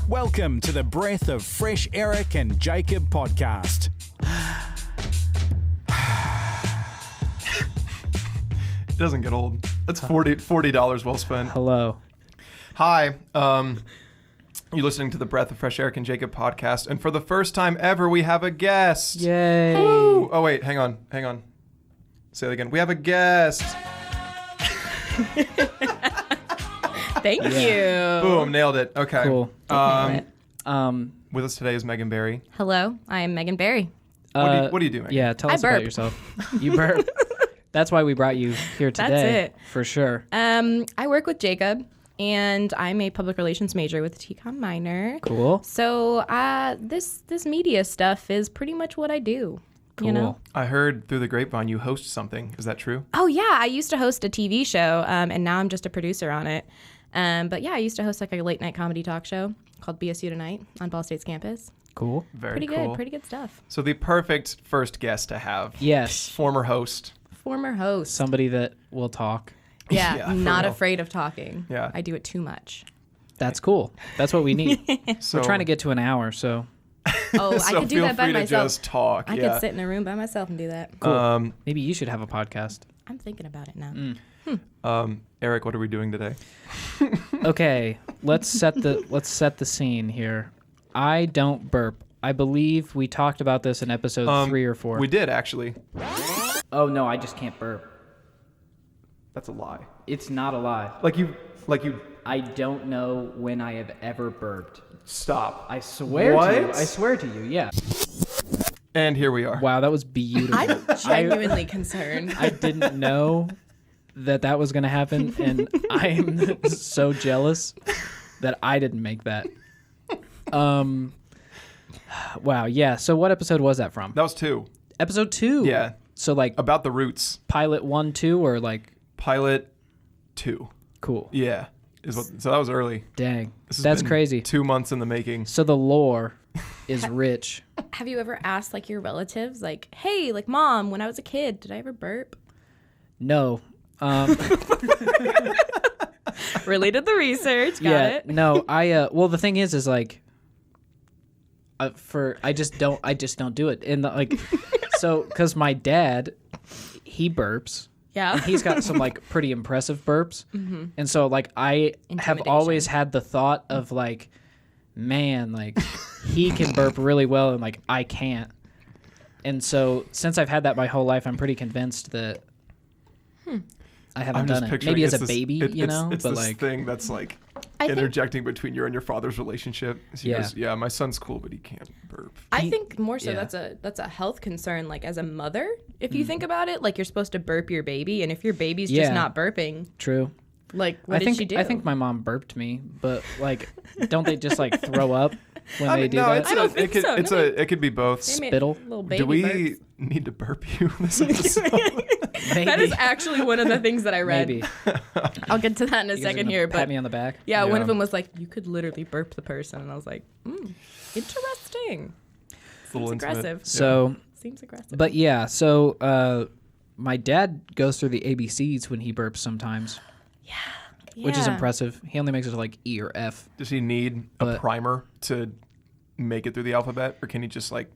Welcome to the Breath of Fresh Eric and Jacob podcast. It doesn't get old. That's $40 well spent. Hello. Hi. You're listening to the Breath of Fresh Eric and Jacob podcast, and for the first time ever, we have a guest. Yay. Woo! Oh, wait. Hang on. Say it again. We have a guest. Thank you. Boom. Nailed it. Okay. Cool. With us today is Megan Barry. Hello, I am Megan Barry. What do you do, Megan? Yeah, tell I us about burp. yourself. You burp. That's why we brought you here today. That's it. For sure. I work with Jacob, and I'm a public relations major with a TCOM minor. Cool. So this media stuff is pretty much what I do. Cool. You know? I heard through the grapevine you host something. Is that true? Oh yeah, I used to host a TV show, and now I'm just a producer on it. But yeah, I used to host like a late night comedy talk show called BSU Tonight on Ball State's campus. Cool. Very Pretty good stuff. So the perfect first guest to have. Yes. Former host. Former host. Somebody that will talk. Yeah, Yeah, for not real. afraid of talking. Yeah. I do it too much. That's cool. That's what we need. So We're trying to get to an hour, so Oh, so I could do feel that by free to myself. just talk. I yeah. could sit in a room by myself and do that. cool. Maybe you should have a podcast. I'm thinking about it now. Eric, what are we doing today? Okay, let's set the scene here. I don't burp. I believe we talked about this in episode 3 or 4. We did actually. Oh no, I just can't burp. That's a lie. It's not a lie. Like you. I don't know when I have ever burped. Stop. I swear What? to you. I swear to you. Yeah. And here we are. Wow, that was beautiful. I'm genuinely concerned. I didn't know that was going to happen, and I'm so jealous that I didn't make that. Wow, yeah. So what episode was that from? That was 2. Episode 2. Yeah. So like About the roots. pilot 1, 2, or like Pilot 2. cool. Yeah. So that was early. Dang, This has that's been crazy. 2 months in the making. So the lore is rich. Have you ever asked like your relatives, like, hey, like mom, when I was a kid, did I ever burp? No. Really did the research. Got Yeah. it. No. Well, the thing is like, I just don't do it. And like, so because my dad, he burps. Yeah. He's got some like pretty impressive burps. And so like I have Intimidation. always had the thought of like, man, like he can burp really well and like I can't. And so since I've had that my whole life, I'm pretty convinced that I haven't I'm just done it. picturing Maybe as it's a this- baby, it's but this like thing that's like I think- interjecting between you and your father's relationship. So he Yeah. goes, yeah, my son's cool, but he can't burp. I think more so yeah. that's a health concern, like as a mother, if you think about it, like you're supposed to burp your baby, and if your baby's just Yeah. not burping, true. like what did she do? I think my mom burped me, but like, don't they just like throw up when they do no, that? it's I don't think so. it could be both. They made spittle. little baby Do we burps. need to burp you this episode? Maybe. That is actually one of the things that I read. Maybe. I'll get to that in a You guys are second gonna here, pat but me on the back. yeah, one Yeah. of them was like, you could literally burp the person, and I was like, interesting. It's a little Seems intimate. aggressive. So, Seems aggressive. but yeah, so my dad goes through the ABCs when he burps sometimes, which is Yeah. impressive. He only makes it to like E or F. Does he need a But- primer to make it through the alphabet, or can he just like?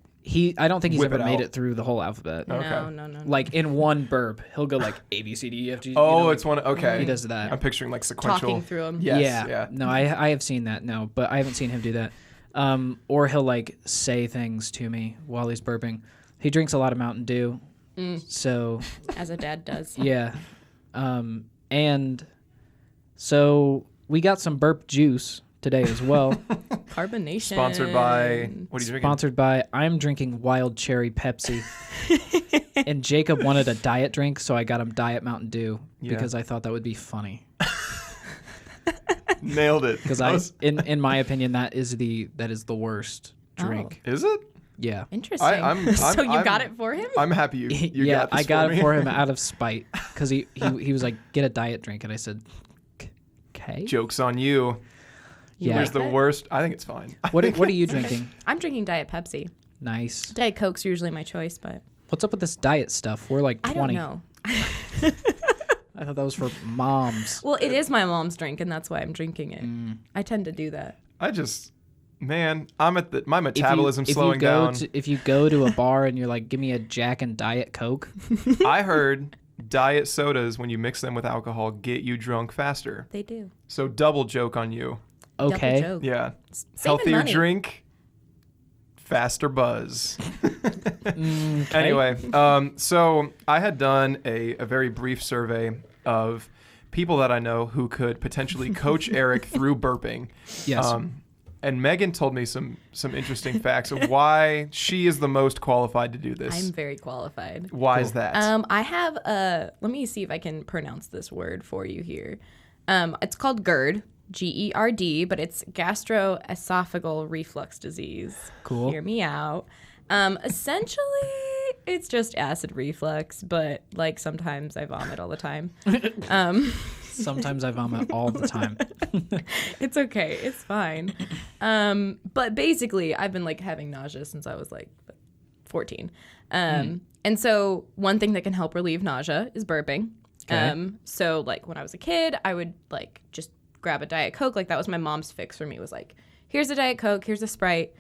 I don't think he's Whip ever it made out. it through the whole alphabet. No, Okay. no. Like in one burp, he'll go like A B C D E F G. Oh, like, it's one. Okay, he does that. I'm picturing like sequential. Talking through 'em. Yes, yeah. No, I have seen that. No, but I haven't seen him do that. Or he'll like say things to me while he's burping. He drinks a lot of Mountain Dew, so As a dad does. yeah. And so we got some burp juice today as well. Carbonation. Sponsored by what are you drinking? Sponsored by I'm drinking Wild Cherry Pepsi. And Jacob wanted a diet drink, so I got him Diet Mountain Dew Yeah. because I thought that would be funny. Nailed it. Because in my opinion, that is the worst drink. Is it? Yeah. Interesting. I'm- so you I'm- got it for him? I'm happy you Yeah, got this I got for it me. for him out of spite because he was like, get a diet drink, and I said, okay. Joke's on you. Yeah. There's like the that? worst. I think it's fine. What are you drinking? I'm drinking Diet Pepsi. Nice. Diet Coke's usually my choice, but What's up with this diet stuff? We're like 20. I don't know. I thought that was for moms. Well, it is my mom's drink, and that's why I'm drinking it. I tend to do that. I just Man, I'm at my If metabolism's you slowing down. If you go to a bar and you're like, give me a Jack and Diet Coke. I heard diet sodas, when you mix them with alcohol, get you drunk faster. They do. So double joke on you. Okay. Double joke. Yeah. Saving Healthier money. drink, faster buzz. Okay. Anyway, so I had done a very brief survey of people that I know who could potentially coach Eric through burping. Yes. And Megan told me some interesting facts of why she is the most qualified to do this. I'm very qualified. Why is that? I have let me see if I can pronounce this word for you here. It's called GERD, GERD, but it's gastroesophageal reflux disease. Cool. Hear me out. Essentially, it's just acid reflux, but like sometimes I vomit all the time. Sometimes I vomit all the time. It's okay. It's fine. But basically, I've been like having nausea since I was like 14. And so one thing that can help relieve nausea is burping. Okay. So like when I was a kid, I would like just grab a Diet Coke. Like that was my mom's fix for me, was like, here's a Diet Coke, here's a Sprite,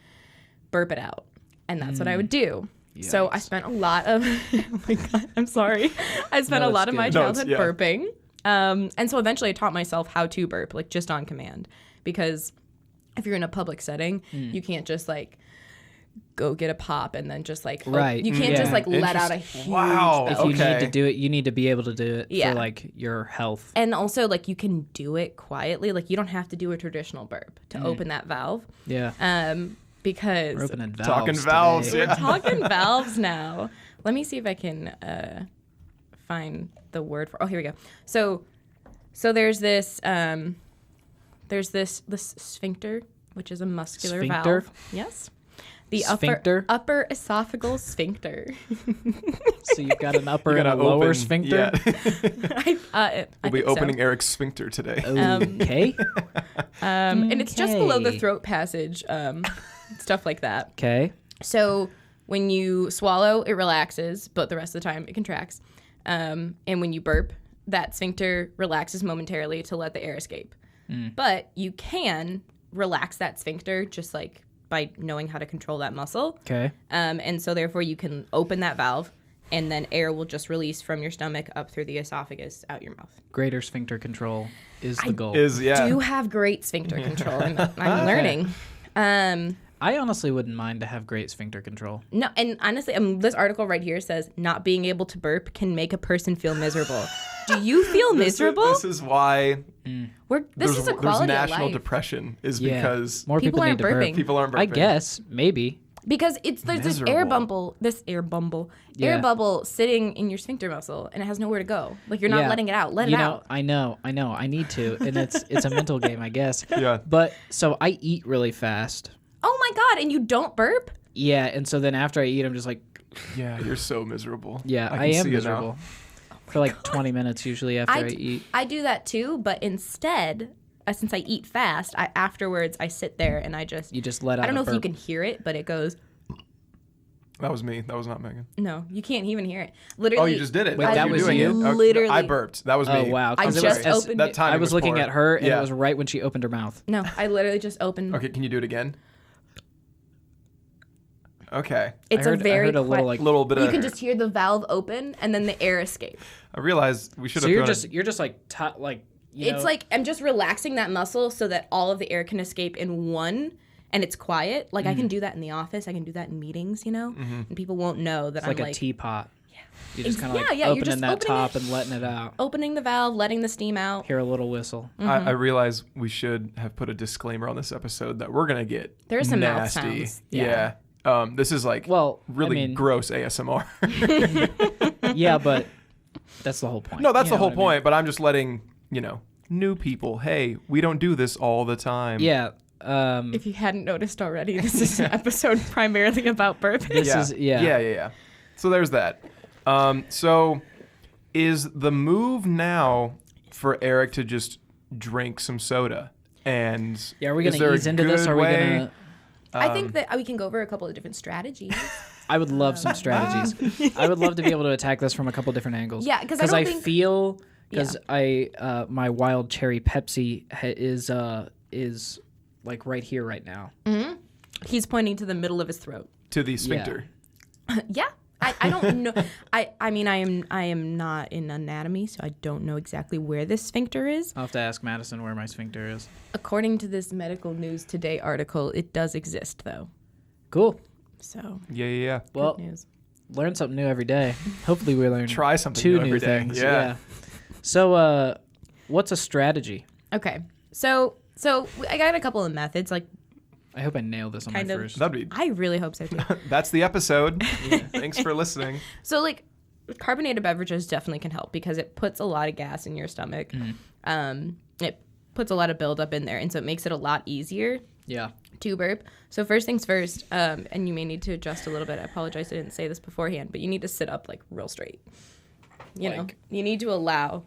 burp it out. And that's what I would do. So I spent a lot of, oh my God, I'm sorry. I spent a that's lot of my good. childhood No, it's- burping. And so eventually I taught myself how to burp, like just on command. Because if you're in a public setting, you can't just like go get a pop and then just like, Right. you can't just Yeah. like let out a Interesting. huge Wow. If belch. you Okay. need to do it, you need to be able to do it Yeah. for like your health. And also like you can do it quietly. Like you don't have to do a traditional burp to open that valve. Yeah. Because We're opening valves. Talking valves, today. yeah. we're talking valves now. Let me see if I can find the word for. Oh, here we go. So there's this sphincter, which is a muscular Sphincter? valve. Yes. The Sphincter? upper esophageal sphincter. So you've got an upper You're and a gonna lower open- sphincter. Yeah. I We'll be think so. opening Eric's sphincter today. Okay. And it's just below the Okay. throat passage, stuff like that. Okay. So when you swallow, it relaxes, but the rest of the time it contracts. And when you burp, that sphincter relaxes momentarily to let the air escape. But you can relax that sphincter just like by knowing how to control that muscle. Okay. And so therefore you can open that valve and then air will just release from your stomach up through the esophagus out your mouth. Greater sphincter control is the goal. Do have great sphincter control, and I'm learning. I honestly wouldn't mind to have great sphincter control. No, and honestly, this article right here says not being able to burp can make a person feel miserable. Do you feel miserable? This is why This is a there's quality of national life. depression is Yeah. because More people aren't need to burp. burping. people aren't burping. I guess maybe. Because there's this air Miserable. Yeah. bubble sitting in your sphincter muscle, and it has nowhere to go. Like you're not Yeah. letting it out. Let it You out. know. I know. I need to, and it's a mental game, I guess. Yeah. But so I eat really fast. Oh my God! And you don't burp? Yeah, and so then after I eat, I'm just like, Yeah, you're so miserable. yeah, I I, can am see it now. miserable for like 20 minutes usually after I eat. I do that too, but instead, since I eat fast, afterwards I sit there and I just You just let out. I don't know a if you burp. can hear it, but it goes. That was me. That was not Megan. No, you can't even hear it. Literally. Oh, you just did it. Wait, That that you was doing you? it. Okay. Literally. I burped. That was me. Oh wow! I 'Cause it just was- opened that it. time I was looking poor. at her, and Yeah. it was right when she opened her mouth. No, I literally just opened. Okay, can you do it again? Okay. It's I a very heard a little quiet- like. Little bit You of. can just hear the valve open and then the air escape. I realized we should So have. you're just like you It's know, like I'm just relaxing that muscle so that all of the air can escape in one, and it's quiet. Like I can do that in the office. I can do that in meetings, you know, and people won't know that it's I'm like a like teapot. You're just kind of Yeah, like yeah, you're opening just that opening top it. and letting it out. opening the valve, letting the steam out. Hear a little whistle. I realize we should have put a disclaimer on this episode that we're gonna get There are some mouth nasty. sounds. Yeah. This is like Well, I really mean- gross ASMR. Yeah, but that's the whole point. No, that's You the know whole what I mean? point. But I'm just letting new people. Hey, we don't do this all the time. Yeah. If you hadn't noticed already, this is an episode primarily about burping. This Yeah. is yeah. Yeah. So there's that. So is the move now for Eric to just drink some soda? And Yeah, are we is gonna there a ease into this? good Are we way- gonna? I think that we can go over a couple of different strategies. I would love some strategies. I would love to be able to attack this from a couple different angles. Yeah, 'cause I don't think- feel my wild cherry Pepsi is like right here, right now. He's pointing to the middle of his throat. To the sphincter. Yeah. I don't know. I mean, I am not in anatomy, so I don't know exactly where this sphincter is. I'll have to ask Madison where my sphincter is. According to this Medical News Today article, it does exist, though. Cool. So, Yeah. Well, good news. learn something new every day. Hopefully we learn Try something two new every day. things. Yeah. So, what's a strategy? Okay. So I got a couple of methods. Like, I hope I nail this on Kind my of. first. That'd be. I really hope so, too. That's the episode. Thanks for listening. So, like, carbonated beverages definitely can help because it puts a lot of gas in your stomach. It puts a lot of buildup in there, and so it makes it a lot easier Yeah. to burp. So first things first, and you may need to adjust a little bit. I apologize I didn't say this beforehand, but you need to sit up, like, real straight. You know? You need to allow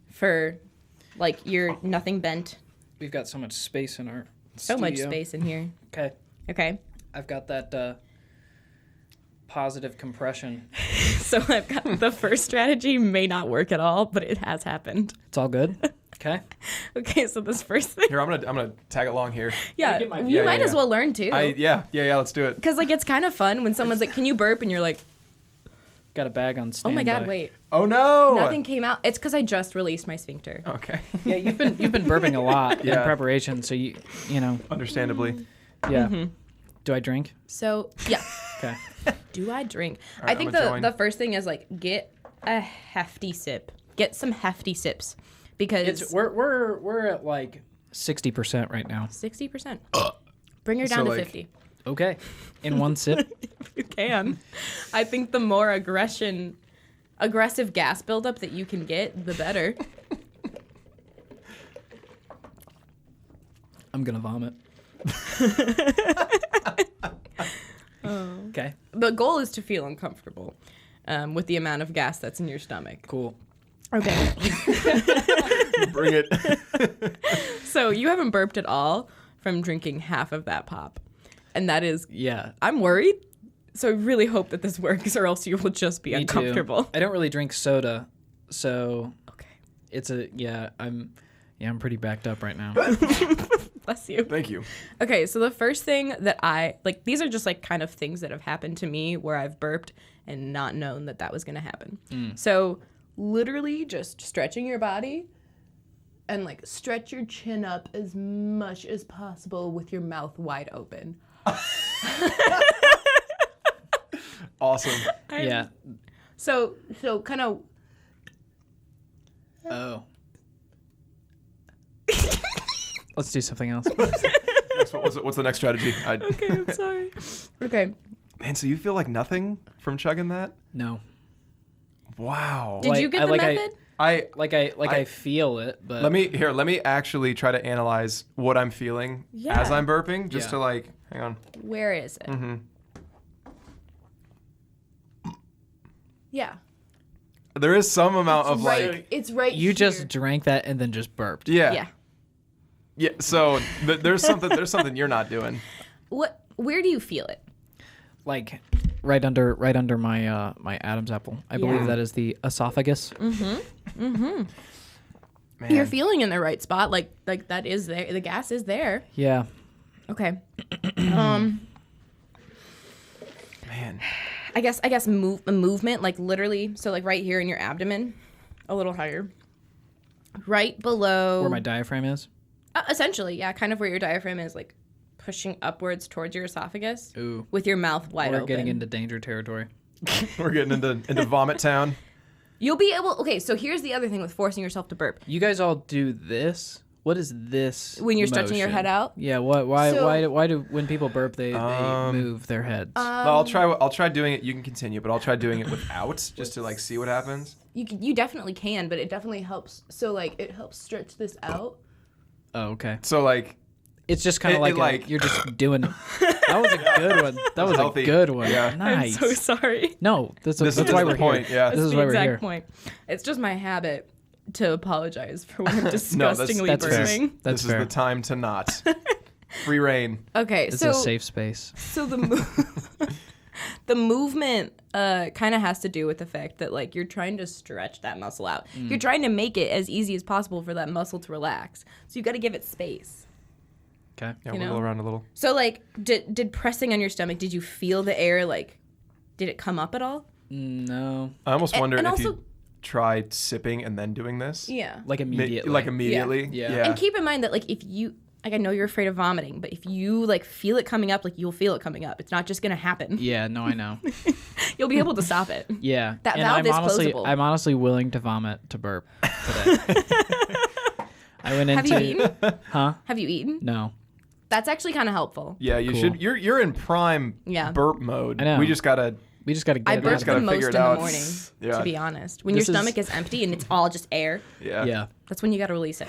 for, like, your nothing bent. We've got so much space in our So much studio. space in here. Okay. Okay. I've got that positive compression. So I've got the first strategy may not work at all, but it has happened. It's all good. Okay. Okay, so this first thing. Here, I'm gonna tag along here. Yeah, get my- you Yeah, might yeah, as yeah. well learn too. Let's do it. Because, like, it's kind of fun when someone's like, can you burp? And you're like, Got a bag on oh standby. my God, wait. Oh no! Nothing came out. It's because I just released my sphincter. Okay. Yeah, you've been burping a lot in Yeah. preparation, so you know. Understandably. Yeah. Do I drink? So, yeah. Okay. Do I drink? right, I think I'm gonna the join. first thing is, like, get a hefty sip. Get some hefty sips. Because We're at like 60% right now. 60%. Bring her So, down to like- 50. Okay. In one sip. You can. I think the more aggressive gas buildup that you can get, the better. I'm gonna vomit. Okay. The goal is to feel uncomfortable with the amount of gas that's in your stomach. Cool. Okay. Bring it. So you haven't burped at all from drinking half of that pop. And that is, Yeah. I'm worried. So I really hope that this works or else you will just be Me uncomfortable. too. I don't really drink soda, so Okay. it's I'm pretty backed up right now. Bless you. Thank you. Okay, so the first thing that these are just like kind of things that have happened to me where I've burped and not known that was going to happen. So literally just stretching your body and like stretch your chin up as much as possible with your mouth wide open. Awesome. Yeah. So kind of Oh. Let's do something else. What's the next strategy? Okay, I'm sorry. Okay. Man, so you feel like nothing from chugging that? No. Wow. Did you get the method? I feel it, but Let me actually try to analyze what I'm feeling Yeah. as I'm burping, just Yeah. to like, hang on. Where is it? Yeah. There is some amount of like, It's right you here. just drank that and then just burped. Yeah. Yeah. So there's something you're not doing. Where do you feel it? Like right under my my Adam's apple. I believe Yeah. that is the esophagus. Man. You're feeling in the right spot. Like that is there. The gas is there. Yeah. Okay. Man. I guess movement, like literally, so like right here in your abdomen, a little higher. Right below. Where my diaphragm is. Essentially, yeah, kind of where your diaphragm is, like pushing upwards towards your esophagus. Ooh. With your mouth wide We're open. getting into danger territory. We're getting into vomit town. You'll be able. Okay, so here's the other thing with forcing yourself to burp. You guys all do this? What is this? When you're stretching your motion? head out? Yeah. What? Why? So- why do when people burp they move their heads? Well, I'll try doing it. You can continue, but I'll try doing it without, just to like see what happens. You definitely can, but it definitely helps. So like it helps stretch this out. Oh, okay. So like, It's just kind It- of it, like, like- you're just doing. That was a good one. That was healthy. a good one. Yeah. Nice. I'm so sorry. No, that's This that's is why the we're point. here. Yeah. This That's is the why we're exact here. point. It's just my habit to apologize for when I'm disgustingly that's fair. burping. That's this fair. is the time to not. Free reign. Okay, It's so a safe space. so the movement kind of has to do with the fact that like you're trying to stretch that muscle out. You're trying to make it as easy as possible for that muscle to relax. So you got to give it space. Okay. Yeah, You wiggle know? around a little. So like, did pressing on your stomach? Did you feel the air? Like, did it come up at all? No. I almost wonder and if also- you tried sipping and then doing this. Yeah. Like immediately. Like immediately. Yeah. Yeah. And keep in mind that like if you like, I know you're afraid of vomiting, but if you like feel it coming up, like you'll feel it coming up. It's not just gonna happen. Yeah, no, I know. You'll be able to stop it. Yeah. That and valve is closable. I'm honestly willing to vomit to burp today. I went into Have you eaten? Huh? Have you eaten? No. That's actually kind of helpful. Yeah, you Cool. should. You're in prime Yeah. burp mode. I know. We just gotta. We just got to get I it burp out. the gotta most figure in it the out. morning, Yeah. to be honest. When This your is- stomach is empty and it's all just air, Yeah. Yeah. that's when you got to release it.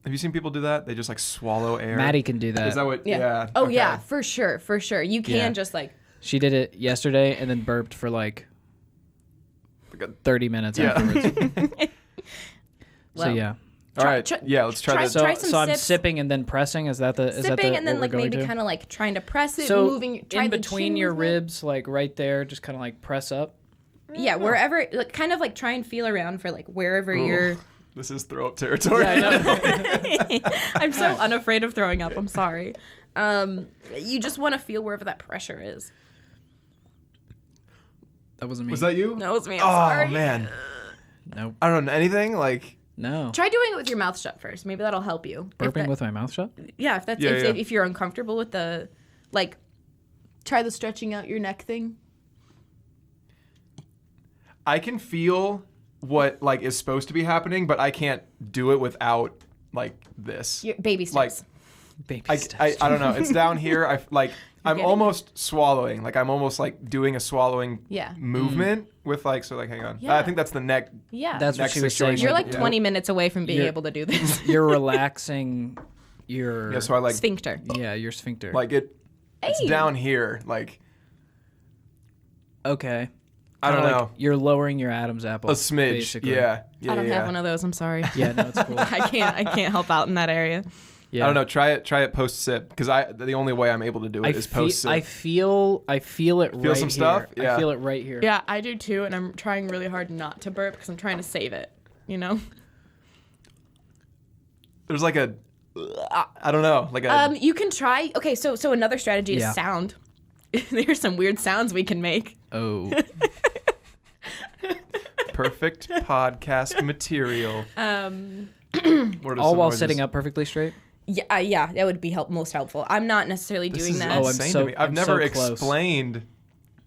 Have you seen people do that? They just like swallow air. Maddie can do that. Is that what? Yeah. Yeah. Oh okay. yeah, for sure, for sure. You can Yeah. just like She did it yesterday and then burped for like Like a- 30 minutes Yeah. afterwards. So Well, yeah. All right. try- yeah. Let's try try- this. So, try some so I'm sips. sipping and then pressing. Is that the sipping and then what like we're going maybe to? kind of like trying to press it, So moving try in the between chin your movement. ribs, like right there, just kind of like press up. Yeah, wherever like kind of like try and feel around for like wherever you're This is throw up territory. Yeah, I know. I'm so unafraid of throwing up. I'm sorry. You just want to feel wherever that pressure is. That wasn't me. Was that you? No, it's me. I'm Oh sorry. man. Nope. I don't know anything like. No. Try doing it with your mouth shut first. Maybe that'll help you. If Burping that- with my mouth shut? Yeah, if that's Yeah, if, yeah. if you're uncomfortable with the like try the stretching out your neck thing. I can feel what like is supposed to be happening, but I can't do it without like this. Your baby Like steps. Baby I steps. don't know. It's down here. I'm get it? almost swallowing. Like I'm almost like doing a swallowing Yeah. movement with like so like hang on. Yeah. I think that's the neck. Yeah. That's what neck she was saying. situation. you're like Yeah. 20 minutes away from being You're- able to do this. You're relaxing your Yeah, so I like Sphincter. yeah, your sphincter. like it's Hey. down here. Like Okay. I don't Kinda like know. You're lowering your Adam's apple. A smidge. Basically. Yeah. Yeah. I don't yeah. have one of those. I'm sorry. Yeah, no, it's cool. I can't help out in that area. Yeah. I don't know. Try it post sip because the only way I'm able to do it is post sip. I feel it Feel right some stuff? here. Yeah. I feel it right here. Yeah, I do too, and I'm trying really hard not to burp because I'm trying to save it. You know. There's like a I don't know like a You can try. Okay, so another strategy is Yeah. sound. There's some weird sounds we can make. Oh. perfect podcast material. What are All some while noises? sitting up perfectly straight? Yeah, yeah, that would be most helpful. I'm not necessarily This doing is that. Oh, I'm insane so- to me. I've I'm never so close. explained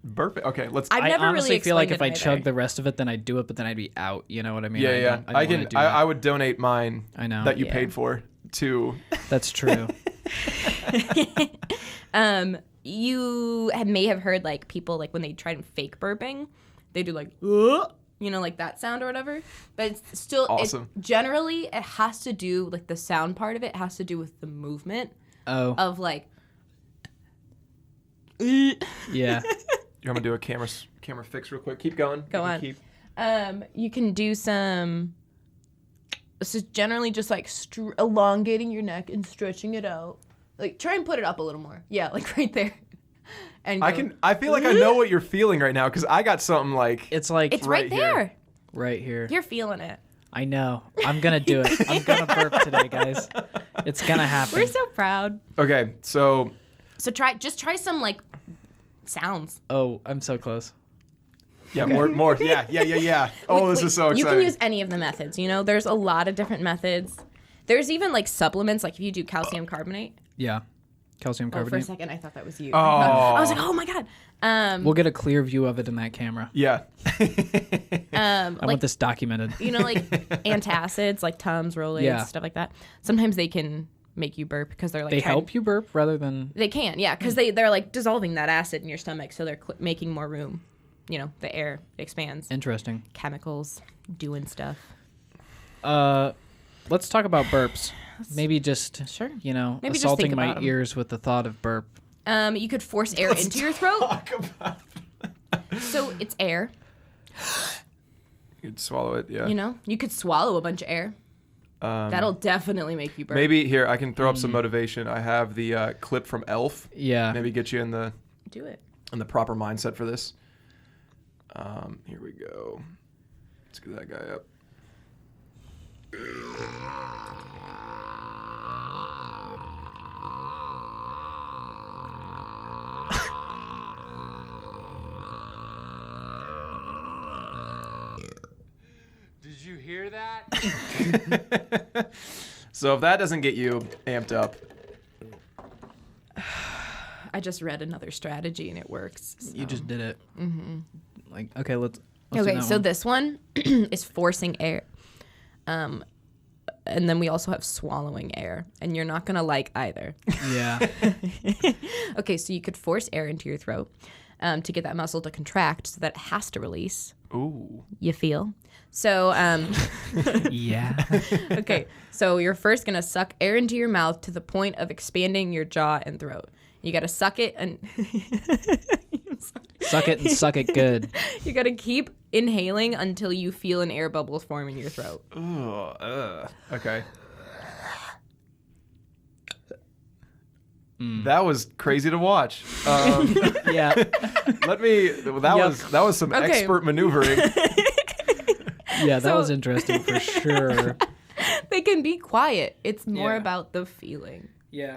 burping. Okay, let's. I've I never honestly really feel like if explained I it chug either. the rest of it, then I'd do it, but then I'd be out. You know what I mean? yeah, yeah. don't wanna do that. I would donate mine. I know. That you Yeah. paid for to. That's true. You may have heard like people like when they try and fake burping, they do like like that sound or whatever. But it's still Awesome. Generally it has to do like the sound part of it has to do with the movement Oh. of like Yeah. You're gonna do a camera fix real quick. Keep going. Go on. You can do some. This is generally just like elongating your neck and stretching it out. Like try and put it up a little more. Yeah, like right there. And I go, can. I feel like I know what you're feeling right now because I got something like. It's like It's right right here. there. right here. You're feeling it. I know. I'm going to do it. I'm going to burp today, guys. It's going to happen. We're so proud. Okay, so So just try some like sounds. Oh, I'm so close. yeah, more. Yeah. Oh, this is so exciting. You can use any of the methods. You know, there's a lot of different methods. There's even like supplements, like if you do calcium carbonate. Yeah. Calcium Oh, for a carbonate. second, I thought that was you. Oh. I was like, oh my god. We'll get a clear view of it in that camera. Yeah. I Like want this documented. you know, like antacids, like Tums, Rolaids, Yeah. stuff like that. Sometimes they can make you burp because they're like They help you burp rather than... They can, yeah, because they're like dissolving that acid in your stomach, so they're making more room. You know, the air expands. Interesting. Chemicals doing stuff. Let's talk about burps. Maybe just, Sure. you know, Maybe just assaulting think my about 'em. ears with the thought of burp. You could force air into your throat. So it's air. You'd swallow it. Yeah. You know, you could swallow a bunch of air. That'll definitely make you burp. Maybe here I can throw up some motivation. I have the clip from Elf. Yeah. Maybe get you in the do it. proper mindset for this. Here we go. Let's get that guy up. Did you hear that? So if that doesn't get you amped up, I just read another strategy and it works. You so. just did it. Mm-hmm. Like, okay, let's do Okay, that so one. this one is forcing air. And then we also have swallowing air, and you're not gonna like either. Yeah. Okay, so you could force air into your throat to get that muscle to contract so that it has to release. ooh, You feel? So, Yeah. okay, so you're first gonna suck air into your mouth to the point of expanding your jaw and throat. You gotta suck it and Suck it and suck it good. you gotta keep inhaling until you feel an air bubble form in your throat. ooh, okay. That was crazy to watch. Yeah. That was some Okay. expert maneuvering. Yeah, that So- was interesting for sure. They can be quiet. It's more Yeah. about the feeling. Yeah.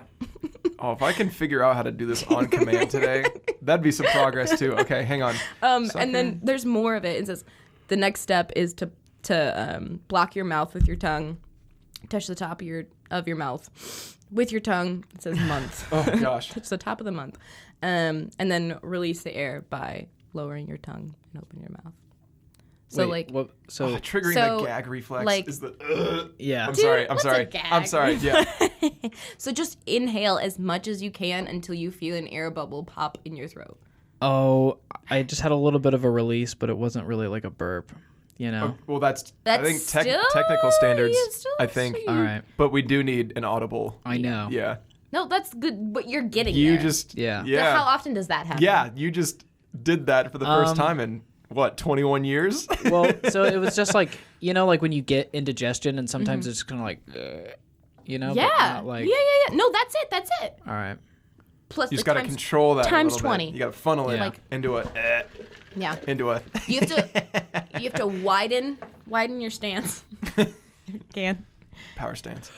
Oh, if I can figure out how to do this on command today, that'd be some progress too. Okay, hang on. And then there's more of it. It says the next step is to block your mouth with your tongue, touch the top of your mouth with your tongue. It says month. Oh gosh. Touch the top of the month, and then release the air by lowering your tongue and open your mouth. So Wait, what? So Triggering So, the gag reflex like- is the. yeah. I'm sorry. I'm what's a sorry. gag? I'm sorry. Yeah. So just inhale as much as you can until you feel an air bubble pop in your throat. Oh, I just had a little bit of a release, but it wasn't really like a burp. You know. Well, that's I That's think still- technical standards. yeah, still- I think, All right. but we do need an audible. I know. Yeah. No, that's good. But you're getting You there. just. Yeah. How Yeah. often does that happen? Yeah. You just did that for the first time in what 21 years. Well, so it was just like, you know, like when you get indigestion and sometimes it's kind of like, you know. but Yeah. not like, Yeah. No, that's it. That's it. All right. Plus You just the got to times- control that. a times little bit. 20. You got to funnel it Yeah. like into a. Yeah. Into a. You have to widen your stance. You can. Power stance.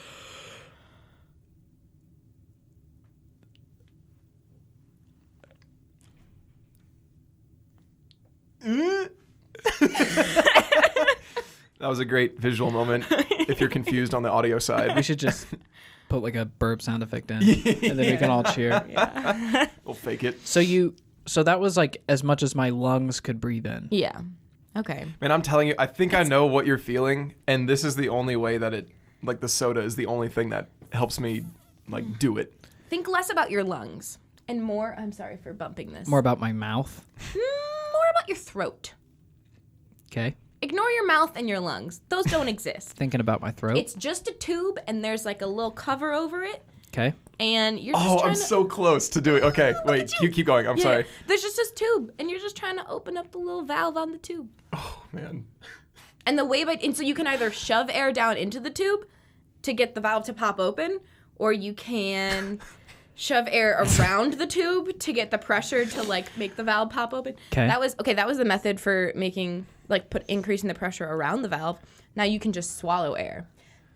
That was a great visual moment. If you're confused on the audio We side, should just put like a burp sound effect in, and then we can all cheer. we'll fake it. So that was like as much as my lungs could breathe in. Yeah. Okay. Man, I'm telling you, I think I know what you're feeling, and this is the only way that it, like the soda is the only thing that helps me, like, do it. Think less about your lungs and more. I'm sorry for bumping this. More about my mouth. More about your throat. Okay. Ignore your mouth and your lungs. Those don't exist. Thinking about my throat. It's just a tube, and there's like a little cover over it, Okay. and you're just Oh, trying I'm to. so close to doing. Okay, wait, keep going. I'm Yeah, sorry. There's just this tube, and you're just trying to open up the little valve on the tube. Oh man. And so you can either shove air down into the tube to get the valve to pop open, or you can shove air around the tube to get the pressure to like make the valve pop open. 'Kay. That was the method for making increasing the pressure around the valve. Now you can just swallow air.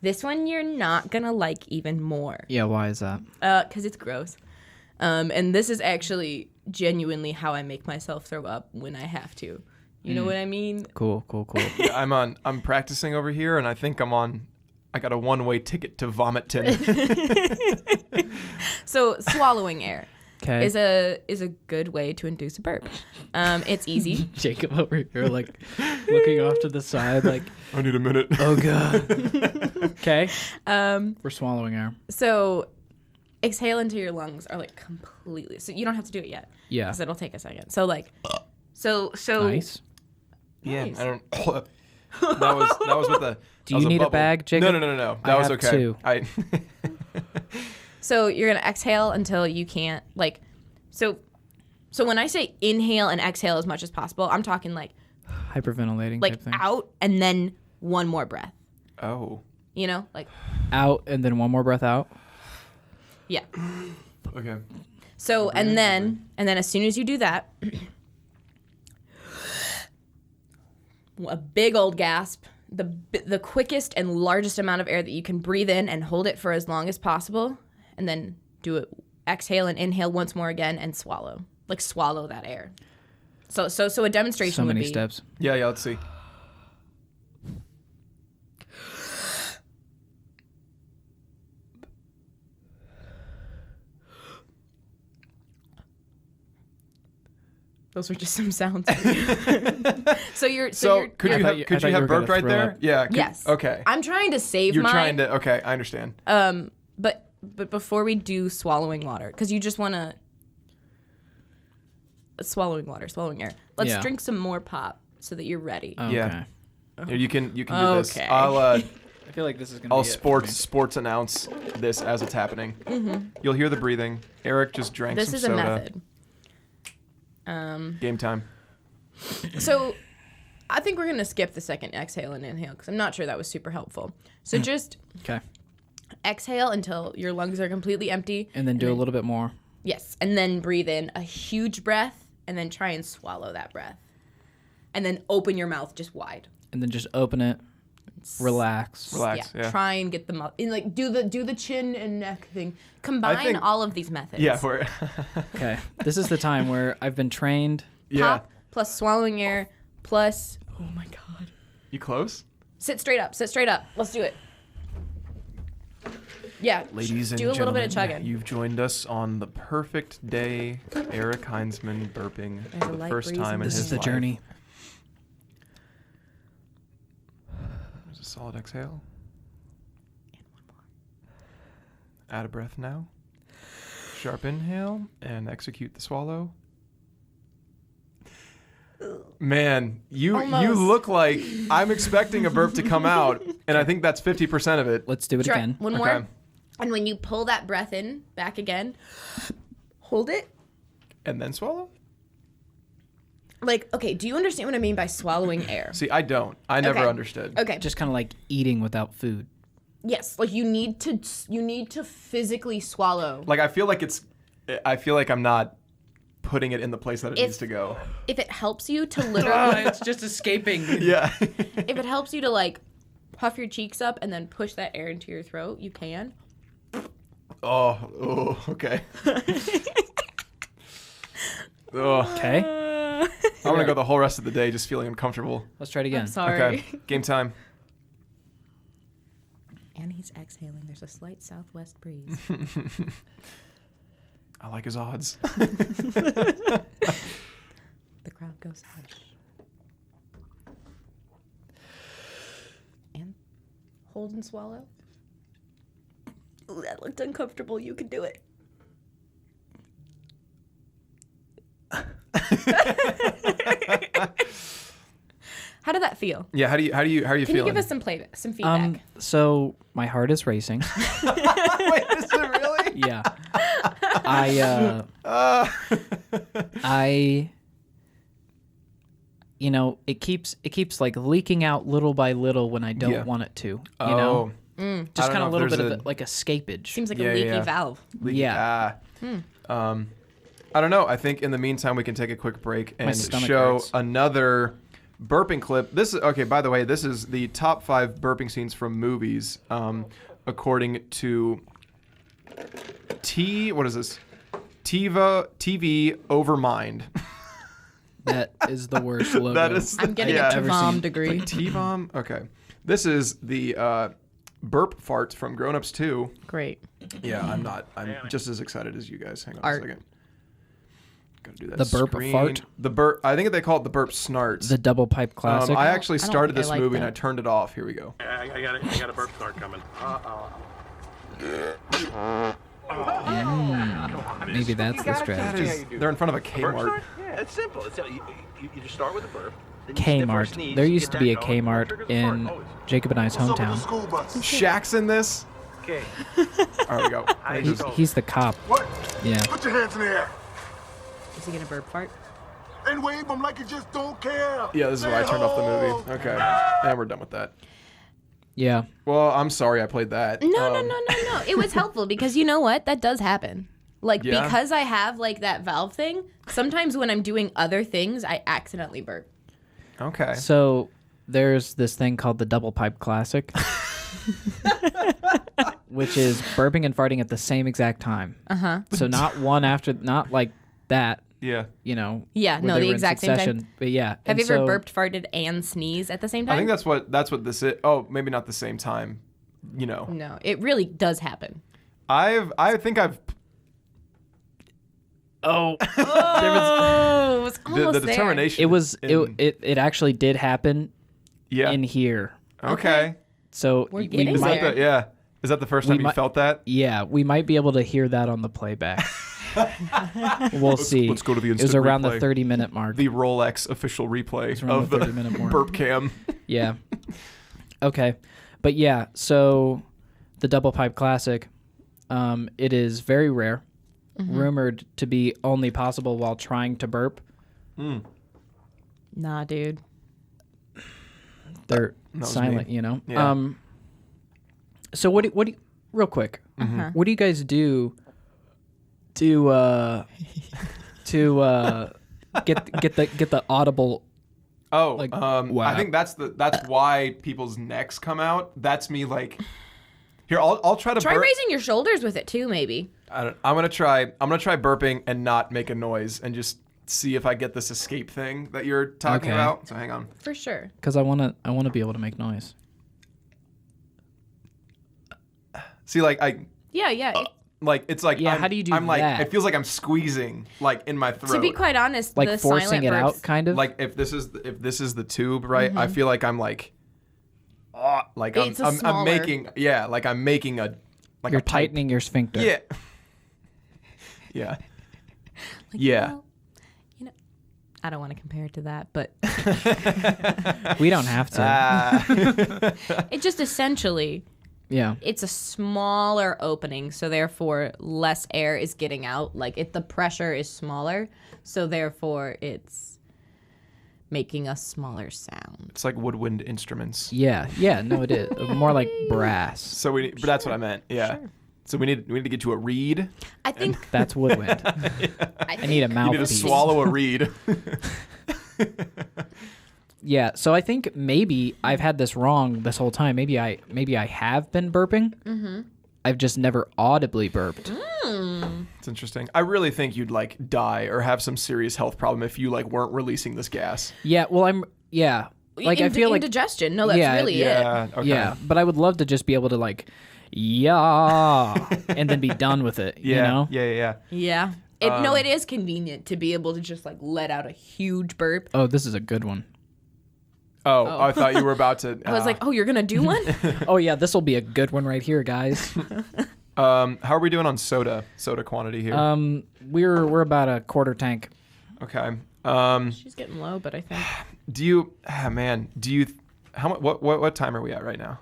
This one you're not gonna like even more. Yeah. Why is that? Because it's gross. And this is actually genuinely how I make myself throw up when I have to. You know what I mean? Cool. Yeah, I'm practicing over here, and I think I got a one-way ticket to Vomiton. So swallowing air Okay. is a good way to induce a burp. It's easy. Jacob over here, like looking off to the side, like, I need a minute. oh god. Okay. We're swallowing air. So exhale into your lungs are like completely. So you don't have to do it yet. Yeah. Because it'll take a second. So like, so Nice. Yeah, Nice. I don't. That was with the. Do that was you need a bubble. bag, Jacob? No. I That was have okay. two. So you're gonna exhale until you can't like. So when I say inhale and exhale as much as possible, I'm talking like Hyperventilating type thing. out and then one more breath. Oh. You know, like Out and then one more breath out. yeah. Okay. So and then as soon as you do that, a big old gasp, the quickest and largest amount of air that you can breathe in and hold it for as long as possible, and then do it. Exhale and inhale once more again and swallow. Like swallow that air. So a demonstration So would many be steps. Yeah. Let's see. Those were just some sounds. So you're. Could you have burped right there? Yeah. Yes. Okay. I'm trying to save You're mine. trying to. Okay, I understand. But before we do swallowing water, because you just want to swallowing air. Let's drink some more pop so that you're ready. Okay. Yeah. You can do this. Okay. I feel like this is gonna. I'll sports announce this as it's happening. Mm-hmm. You'll hear the breathing. Eric just drank This some is soda. a method. Game time. So I think we're going to skip the second exhale and inhale because I'm not sure that was super helpful. So just exhale until your lungs are completely empty. And then do a little bit more. Yes. And then breathe in a huge breath and then try and swallow that breath. And then open your mouth just wide. And then just open it. Relax. Yeah. Try and get the mouth. And like do the chin and neck thing. Combine all of these methods. Yeah. Okay. This is the time where I've been trained. Pop plus swallowing air plus. Oh my God. You close? Sit straight up. Let's do it. Yeah. Ladies and do a little bit gentlemen, of chugging. you've joined us on the perfect day. Eric Heinzman burping There's for a the light first breeze time in in his This is the life. journey. There's a solid exhale. And one more. Out of breath now. Sharp inhale and execute the swallow. Man, you look like I'm expecting a burp to come out, and I think that's 50% of it. Let's do it again. One more. And when you pull that breath in, back again, hold it. And then swallow? Like, okay, do you understand what I mean by swallowing air? See, I don't. I never understood. Okay. Just kind of like eating without food. Yes, like you need to physically swallow. Like I feel like I'm not putting it in the place that it needs to go. If it helps you to literally It's just escaping. Yeah. if it helps you to like puff your cheeks up and then push that air into your throat, you can. Oh, okay. Okay. I'm gonna go the whole rest of the day just feeling uncomfortable. Let's try it again. I'm sorry. Okay, game time. And he's exhaling. There's a slight southwest breeze. I like his odds. The crowd goes hush. And hold and swallow. Ooh, that looked uncomfortable. You can do it. How did that feel? Yeah, how do you Can feeling? you give us some feedback? So my heart is racing. Wait, is it really? Yeah. It keeps like leaking out little by little when I don't want it to. You know? Just kind of a little bit of like escapage. Seems like a leaky valve. Yeah. I don't know. I think in the meantime we can take a quick break and stomach show hurts. another burping clip. This is okay. By the way, this is the top 5 burping scenes from movies, according to What is this? TV over mind. That is the worst logo. That is. I'm getting a ever TVOM seen. degree. T-bomb. Okay. This is the burp fart from Grown Ups 2. Great. Yeah, I'm just as excited as you guys. Hang on Art. a second. Gotta do that. The burp screen. fart? The burp. I think they call it the burp snarts. The double pipe classic. I actually I don't started think I this like movie and that. I turned it off. Here we go. I got a burp snort coming. Maybe that's the strategy. They're in front of a Kmart. Yeah, it's simple. You just start with a burp. then you sniff or Kmart. sneeze, There you used get to be a that going, Kmart triggers in fart, always. Jacob and I's hometown. Shaq's in this. Okay. All right, we go. He's the cop. What? Yeah. Put your hands in the air Is he gonna burp fart? and wave them like you just don't care. Yeah, this is why I turned off the movie. Okay, and we're done with that. Yeah. Well, I'm sorry I played that. No. It was helpful because you know what? That does happen. Like Yeah. because I have like that valve thing. Sometimes when I'm doing other things, I accidentally burp. Okay. So there's this thing called the double pipe classic, which is burping and farting at the same exact time. So not one after, not like that. Yeah. You know. Yeah, where no, they the were in exact same time. succession. But yeah. Have and you ever so- burped, farted, and sneezed at the same time? I think that's what this is. Oh, maybe not the same time. You know. No, it really does happen. I think I've. Oh, Oh, it was The almost there. determination. it was in- it actually did happen Yeah. in here. Okay. So We're we getting Is might that the, Is that the first time you might- felt that? yeah, we might be able to hear that on the playback. We'll see. let's go to the It was instant around replay. the 30-minute mark. The Rolex official replay around of the the 30-minute mark. burp cam. Yeah. Okay. But yeah, so the Double Pipe Classic, it is very rare, rumored to be only possible while trying to burp. Nah, dude. They're was silent, me. you know. Yeah. So what do you, real quick, what do you guys do to get the audible? Oh, Like, I wow. think that's why people's necks come out. That's me like. Here, I'll try to Try burp. raising your shoulders with it too, maybe. I'm gonna try burping and not make a noise and just see if I get this escape thing that you're talking Okay. about. So hang on. For sure. Because I wanna be able to make noise. See, like I Yeah. like it's like Yeah, how do you do I'm like that? it feels like I'm squeezing like in my throat. To be quite honest, Like the forcing silent it burps, out, kind of. like if this is the tube, right? I feel like I'm like, like It's a I'm smaller- making like I'm making a like You're a pipe. tightening your sphincter. Yeah. Yeah. Well, I don't want to compare it to that, but We don't have to. it just essentially, Yeah. it's a smaller opening, so therefore less air is getting out. Like the pressure is smaller, so therefore it's making a smaller sound. It's like woodwind instruments. Yeah. No, it is more like brass. So but that's what I meant. Yeah. Sure. So we need to get to a reed. I think That's woodwind. I need a You need to mouthpiece. swallow a reed. Yeah, so I think maybe I've had this wrong this whole time. Maybe I have been burping. Mm-hmm. I've just never audibly burped. It's interesting. I really think you'd like die or have some serious health problem if you like weren't releasing this gas. Yeah, well, like I feel like indigestion. No, that's Yeah, really it. Yeah. Okay. yeah, but I would love to just be able to like, and then be done with it. Yeah. You know? Yeah. Yeah. No, it is convenient to be able to just like let out a huge burp. Oh, this is a good one. Oh, I thought you were about to. I was like, oh, you're gonna do one? Oh yeah, this will be a good one right here, guys. how are we doing on soda quantity here? We're about a quarter tank. Okay. She's getting low, but I think Do you, how much? What time are we at right now?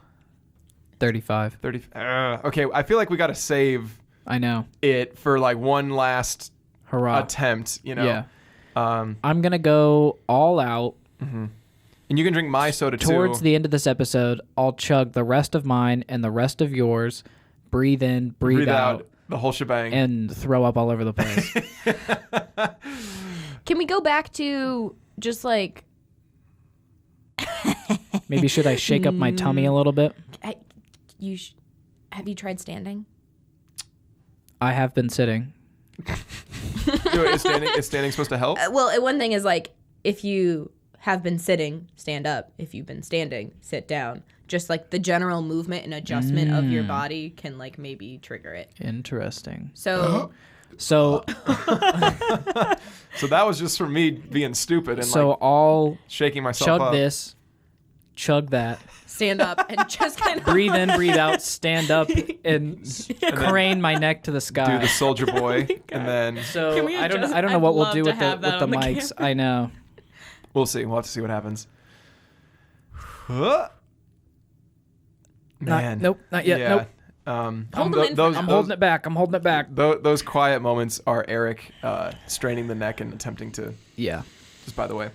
35. 30. Okay. I feel like we got to save I know. it for like one last Hurrah. attempt. You know. Yeah. I'm gonna go all out. And you can drink my soda Towards too. the end of this episode, I'll chug the rest of mine and the rest of yours. Breathe in, breathe out, the whole shebang. and throw up all over the place. can we go back to just like Maybe should I shake up my tummy a little bit? have you tried standing? I have been sitting. Is standing supposed to help? Well, one thing is like if you have been sitting, stand up. If you've been standing, sit down. Just like the general movement and adjustment of your body can like maybe trigger it. Interesting. So So So that was just for me being stupid and like I'll shaking myself chug up. this, chug that, stand up and just kind of breathe in, breathe out, stand up, and crane my neck to the sky. Do the soldier boy, and then So Can we I don't know. adjust- I don't know I'd what we'll love do to with the have that on the mics. I know. we'll see. We'll have to see what happens. Huh? Man, Nope. Not yet. Yeah. Nope. Hold them in for those, now. I'm holding it back. I'm holding it back. Those quiet moments are Eric straining the neck and attempting to. Yeah. Just by the way,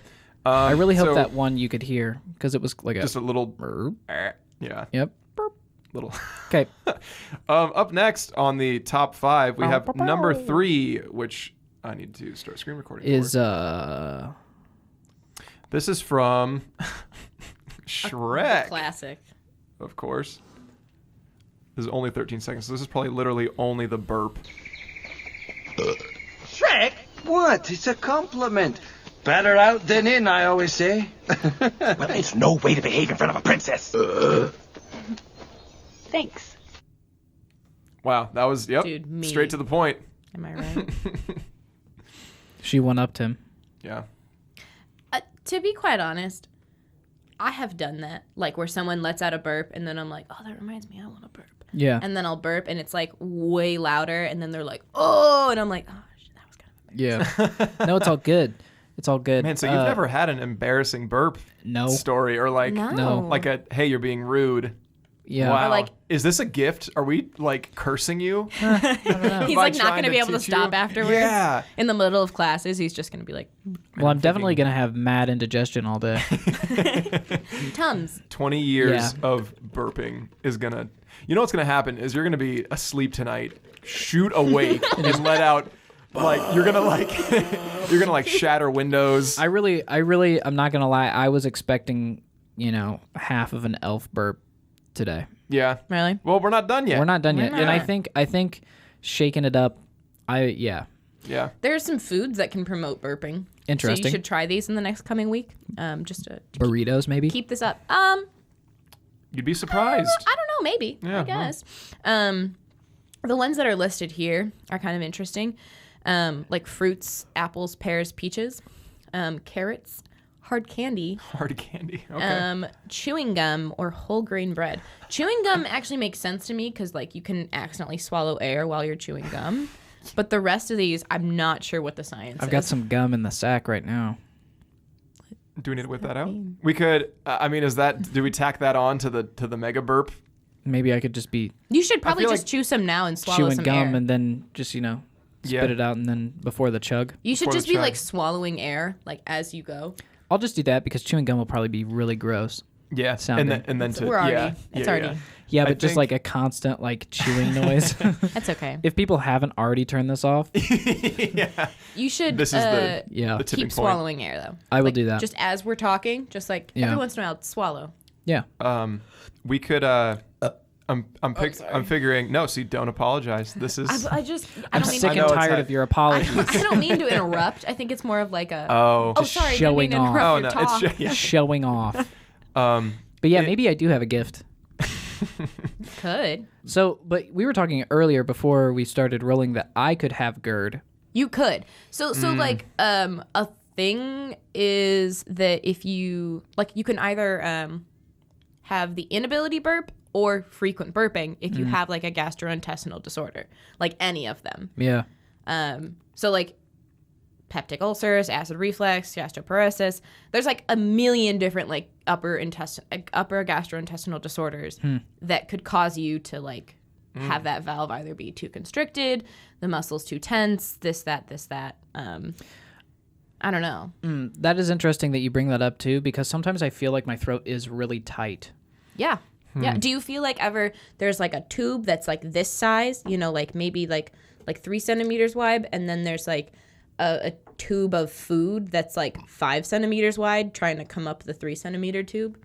I really hope so that one you could hear because it was like just a little. burp. Yeah, Yep. little. Okay. Up next on the top 5, we have number 3, which I need to start screen recording. Is for. This is from Shrek, classic. of course. This is only 13 seconds, so this is probably literally only the burp. Shrek? What? It's a compliment. Better out than in, I always say. Well, it's no way to behave in front of a princess. Thanks. Wow, that was Dude, me. straight to the point. Am I right? She one-upped him. Yeah. To be quite honest, I have done that. Like where someone lets out a burp and then I'm like, oh, that reminds me, I want to burp. Yeah. And then I'll burp and it's like way louder and then they're like, oh, and I'm like, oh, shit, that was kind of Yeah. No, it's all good. It's all good. Man, so you've never had an embarrassing burp No. story or like No. like a hey, you're being rude. Yeah. Wow. Or like- is this a gift? Are we like cursing you? He's By like not trying going to be able to teach you? stop afterwards. Yeah. In the middle of classes, he's just going to be like, Well, I'm definitely going to have mad indigestion all day. Tums. 20 years Yeah. of burping is gonna. You know what's gonna happen is you're gonna be asleep tonight, shoot awake, and let out. Like you're gonna like shatter windows. I'm not going to lie. I was expecting, half of an elf burp today. Yeah. Really? Well, we're not done yet. We're not done yet. We're And not. I think shaking it up, yeah. Yeah. There are some foods that can promote burping. Interesting. So you should try these in the next coming week. Just to Burritos, maybe? keep this up. You'd be surprised. I don't know, maybe. Yeah, I guess. The ones that are listed here are kind of interesting. Like fruits, apples, pears, peaches, carrots, hard candy, Hard candy. Okay. chewing gum, or whole grain bread. Chewing gum actually makes sense to me because like you can accidentally swallow air while you're chewing gum. But the rest of these, I'm not sure what the science is. I've got some gum in the sack right now. Do we need to whip that out? We could. I mean, is that? Do we tack that on to the mega burp? Maybe I could just be You should probably feel just like chew some now and swallow chewing some gum air. and then just, spit Yeah. it out and then before the chug. You should before just the be chug. like swallowing air, like as you go. I'll just do that because chewing gum will probably be really gross. Yeah. Sounding. And then to We're already. yeah. It's yeah, already. yeah. Yeah, I but just think- like a constant like chewing noise. That's okay. If people haven't already turned this off, Yeah. You should. This is the yeah, the tipping keep point. swallowing air though. I will Like, do that. Just as we're talking, just like Yeah. every once in a while, swallow. yeah. We could. I'm figuring. No, see, don't apologize. This is. I just. I I'm don't mean sick I to, know and it's tired not- of your apologies. I don't mean to interrupt. I think it's more of like a. Oh. Oh, sorry. I didn't mean to showing off. interrupt Oh your no, talk. it's yeah. Showing off. Um. But yeah, It- maybe I do have a gift. Could. So, but we were talking earlier before we started rolling that I could have GERD. You could. So like a thing is that if you like you can either have the inability burp or frequent burping if you have like a gastrointestinal disorder, like any of them. Yeah. So like peptic ulcers, acid reflux, gastroparesis. There's like a million different like upper gastrointestinal disorders that could cause you to like have that valve either be too constricted, the muscles too tense, this, that. I don't know. That is interesting that you bring that up too, because sometimes I feel like my throat is really tight. Yeah. Yeah. Do you feel like ever there's like a tube that's like this size, like maybe like 3 centimeters wide, and then there's like a tube of food that's like 5 centimeters wide trying to come up the 3 centimeter tube?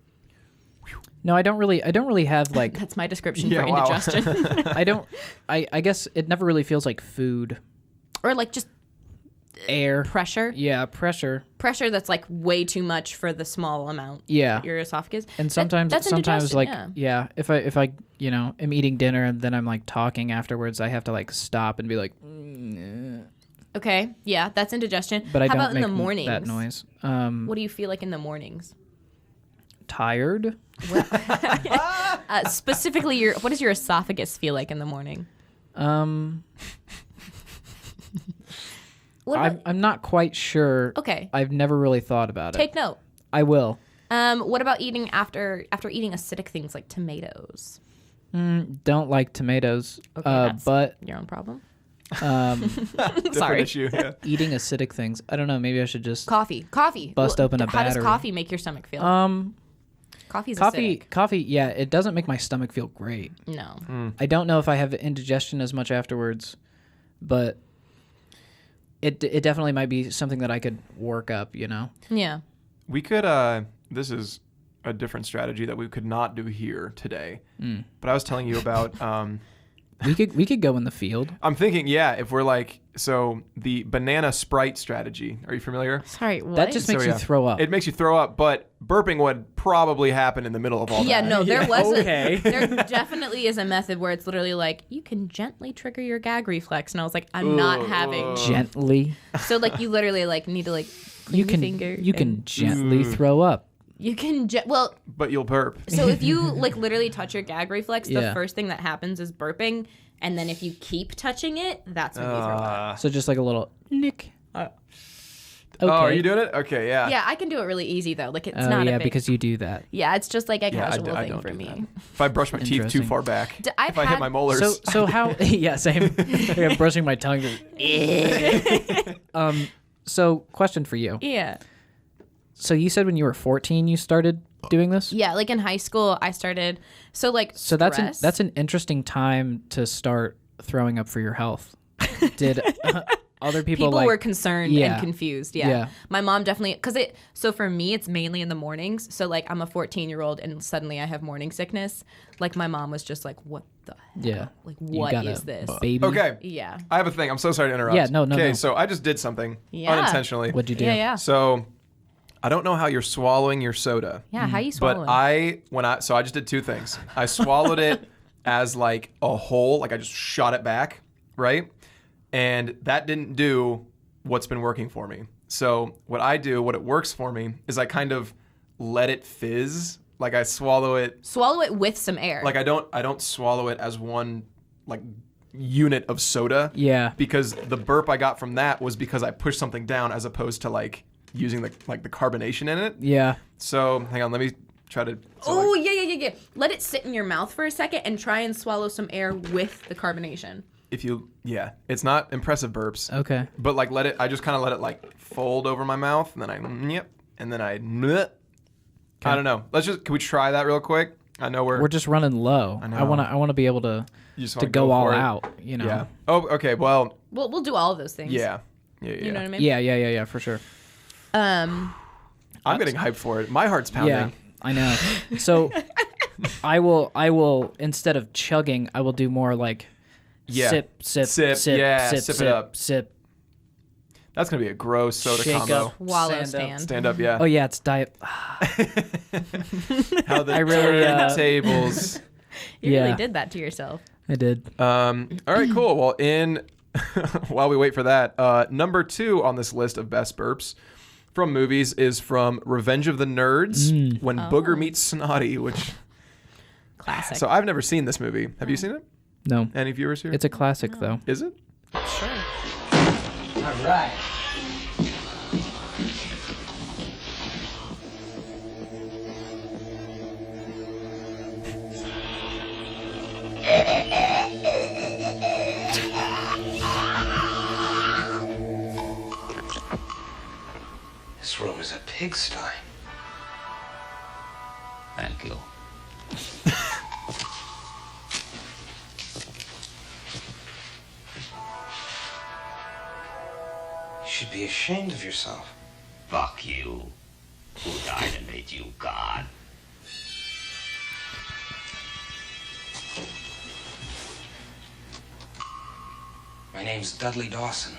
No, I don't really have like That's my description Yeah, for wow. indigestion. I guess it never really feels like food. Or like just Air. pressure. Yeah, pressure. Pressure that's like way too much for the small amount Yeah. your esophagus. And sometimes that's sometimes indigestion, like yeah. if I am eating dinner and then I'm like talking afterwards, I have to like stop and be like, Okay, yeah, that's indigestion. but I How don't about in make the mornings? that noise. What do you feel like in the mornings? Tired. Specifically, what does your esophagus feel like in the morning? What about, I'm not quite sure. okay, I've never really thought about it. take note. I will. What about eating after eating acidic things like tomatoes? Don't like tomatoes. Okay, that's but your own problem. Different Sorry. issue. Yeah. eating acidic things. I don't know. Maybe I should just Coffee. Bust open a How does battery. coffee make your stomach feel? Coffee's coffee. acidic. Coffee. Yeah, it doesn't make my stomach feel great. No. I don't know if I have indigestion as much afterwards, but it definitely might be something that I could work up. Yeah. We could. This is a different strategy that we could not do here today. But I was telling you about We could go in the field. I'm thinking, yeah, if we're like, so the banana Sprite strategy. Are you familiar? Sorry, what? That just makes you throw up. It makes you throw up, but burping would probably happen in the middle of all that. Yeah, no, there was Okay. there definitely is a method where it's literally like you can gently trigger your gag reflex, and I was like, I'm not having. Gently. So like you literally like need to like clean your finger. You can gently throw up. You can well. But you'll burp. So if you like literally touch your gag reflex, Yeah. the first thing that happens is burping, and then if you keep touching it, that's when you throw up. So just like a little nick. Okay. Oh, are you doing it? Okay, yeah. Yeah, I can do it really easy though. Like it's Oh not yeah, a big, because you do that. yeah, it's just like a Yeah, casual I thing don't for do me. that. If I brush my teeth too Interesting. far back, I've if I hit had- my molars. So how? Yeah, same. Like I'm brushing my tongue. So question for you. Yeah. So you said when you were 14 you started doing this? Yeah, like in high school, I started. So like, So that's an interesting time to start throwing up for your health. Did other people like, were concerned Yeah. and confused. Yeah. Yeah. My mom definitely, so for me, it's mainly in the mornings. So like I'm a 14-year-old and suddenly I have morning sickness. Like my mom was just like, what the hell? Yeah. Like You what got is a this? baby? Okay. Yeah. I have a thing. I'm so sorry to interrupt. Yeah, no. Okay, so I just did something Yeah. unintentionally. What'd you do? Yeah, yeah. So I don't know how you're swallowing your soda. Yeah, how you swallow But I just did two things. I swallowed it as like a whole, like I just shot it back, right? And that didn't do what's been working for me. So what it works for me is I kind of let it fizz. Like I swallow it. Swallow it with some air. Like I don't swallow it as one like unit of soda. Yeah. Because the burp I got from that was because I pushed something down as opposed to like using the carbonation in it. Yeah. So hang on, let me try to. Oh, yeah. Let it sit in your mouth for a second and try and swallow some air with the carbonation. It's not impressive burps. Okay. But like I just kind of let it like fold over my mouth and then I don't know. Can we try that real quick? I know we're We're just running low. I know. I want to be able to you just to wanna go all for it. out, you know. Yeah. Oh, okay. Well, We'll do all of those things. yeah. You know what I mean? Yeah, for sure. I'm getting hyped for it. My heart's pounding. Yeah, I know. So I will instead of chugging, I will do more like sip, Sip, yeah, sip it up. sip. That's gonna be a gross soda Shake combo. up. Wallow Stand up. stand. Stand up, yeah. Oh yeah, it's diet. How the I really, tables. You Yeah. really did that to yourself. I did. All right, cool. Well, while we wait for that, number 2 on this list of best burps from movies is from Revenge of the Nerds, when Booger meets Snotty, which. Classic. So I've never seen this movie. Have you seen it? No, Any viewers here? it's a classic though. Is it? Sure. All right. This room is a pigsty. Thank you. You should be ashamed of yourself. Fuck you. Who died and made you God? My name's Dudley Dawson.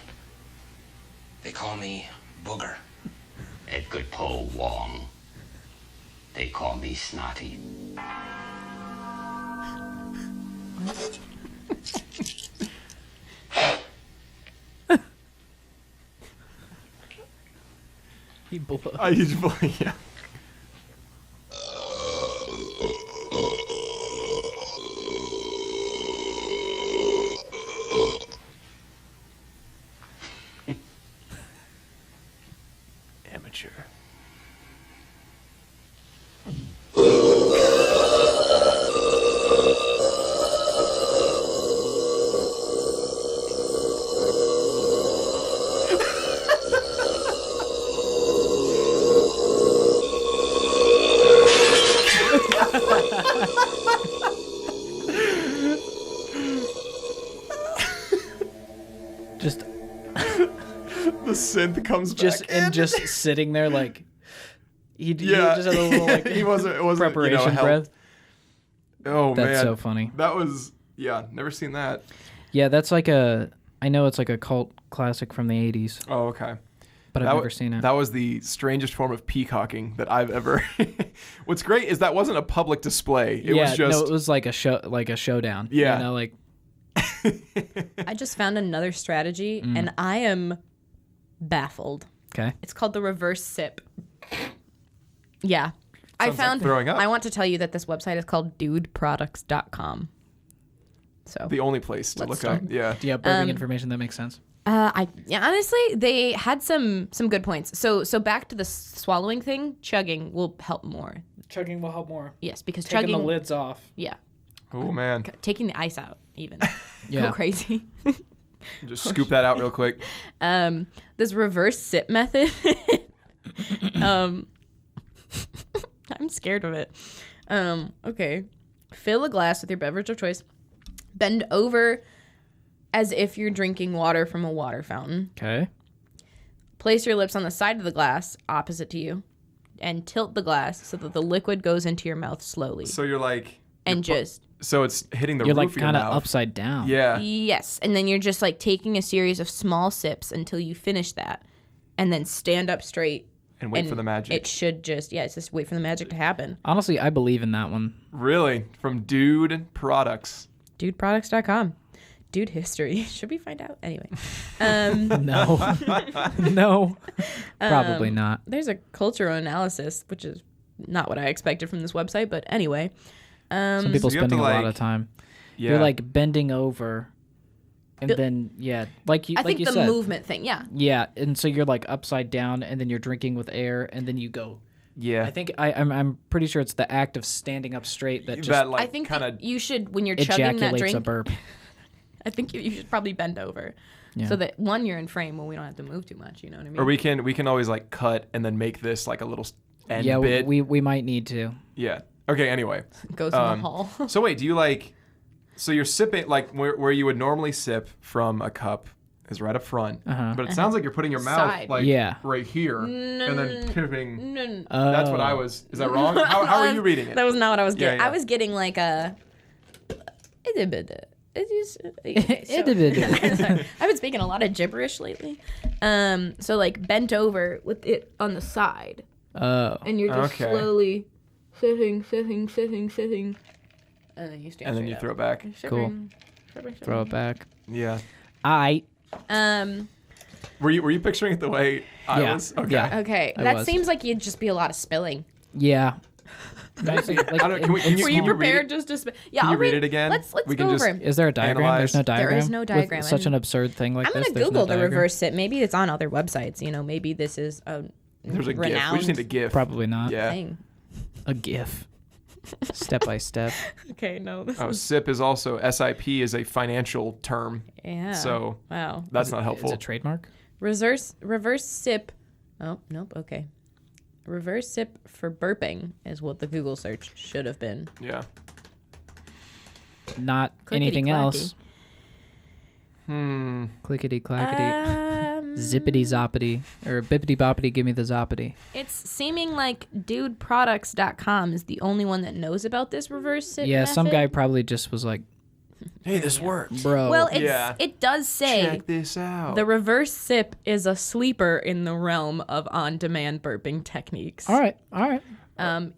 They call me Booger. Edgar Poe Wong. They call me Snotty. He blew. I usually, yeah. Amateur. Just The synth comes just back. and just sitting there like he Yeah. just had a little like It wasn't preparation help. breath. Oh man, That's so funny. That was Yeah, never seen that. Yeah, that's like I know it's like a cult classic from the 80s, Oh, okay. but I've never seen it. That was the strangest form of peacocking that I've ever. What's great is that wasn't a public display. It was just. No, it was like a showdown. Yeah. You know, like. I just found another strategy, and I am baffled. Okay. It's called the reverse sip. Yeah. I Sounds like found. throwing up. I want to tell you that this website is called dudeproducts.com. So. The only place to Let's look up. start. Yeah. Do you have burping information that makes sense? Honestly, they had some good points. So back to the swallowing thing, chugging will help more. Chugging will help more. Yes, because Taking chugging the lids off. Yeah. Oh man. Taking the ice out even. Yeah. Go crazy. Just scoop that out real quick. This reverse sip method. I'm scared of it. Okay. Fill a glass with your beverage of choice. Bend over as if you're drinking water from a water fountain. Okay. Place your lips on the side of the glass opposite to you and tilt the glass so that the liquid goes into your mouth slowly. So you're like. And just. So it's hitting the You're roof like of your kind of mouth. upside down. Yeah. Yes. And then you're just like taking a series of small sips until you finish that. And then stand up straight. And wait for the magic. It should just, it's just wait for the magic to happen. Honestly, I believe in that one. Really? From Dude Products. Dudeproducts.com. Dude history. Should we find out? Anyway. No. No. Probably not. There's a cultural analysis, which is not what I expected from this website, but anyway. Some people So you have spending to, a lot like- of time. Yeah. You're like bending over, and then like you I think you the said. movement thing, yeah. Yeah, and so you're like upside down, and then you're drinking with air, and then you go. Yeah. I think I'm pretty sure it's the act of standing up straight that just that like I think kind that of. you should, when you're chugging that ejaculates drink, a burp. I think you should probably bend over. Yeah. So that, one, you're in frame when we don't have to move too much, you know what I mean? Or we can always like cut and then make this like a little end Yeah, bit. we might need to. Yeah. Okay. Anyway. Goes in the hall. So wait, do you like? So you're sipping like where you would normally sip from a cup is right up front, but it sounds like you're putting your mouth Side. like Yeah. right here and then tipping. No. That's what I was. Is that wrong? How are you reading it? That was not what I was Yeah, getting. yeah. I was getting like a. I've been speaking a lot of gibberish lately. So like bent over with it on the side, Oh. and you're just Okay. slowly sitting, and then you stand. And then you throw it back. Cool. Throw it back. Yeah. I Were you picturing it the way I Yeah. was? Okay. Yeah. Okay, I that was. seems like you'd just be a lot of spilling. yeah. Like, I don't, can we, can you, Were can you you read prepared it? just to spill? Yeah, Can I'll you read it again? Let's We go can over just- him. is there a diagram? Analyze. There's no diagram. There is no diagram. With such an absurd thing like I'm this. gonna there's Google no the diagram? reverse sip. Maybe it's on other websites. You know, maybe this is a There's a GIF. renowned We just need a GIF. Probably not. Yeah. thing. A GIF. Step by step. Okay, no, this Oh, is SIP is also SIP is a financial term. yeah. So wow. that's not Is helpful. it a trademark? Reverse sip. Oh, nope. Okay. Reverse sip for burping is what the Google search should have been. Yeah. Not anything Clickety-clacky. else. Clickety clackety. Zippity zoppity. Or bippity boppity, give me the zoppity. It's seeming like dudeproducts.com is the only one that knows about this reverse sip. Yeah, some method. guy probably just was like, Hey, this works. bro. Well, Yeah. it does say Check this out. the reverse sip is a sleeper in the realm of on-demand burping techniques. all right.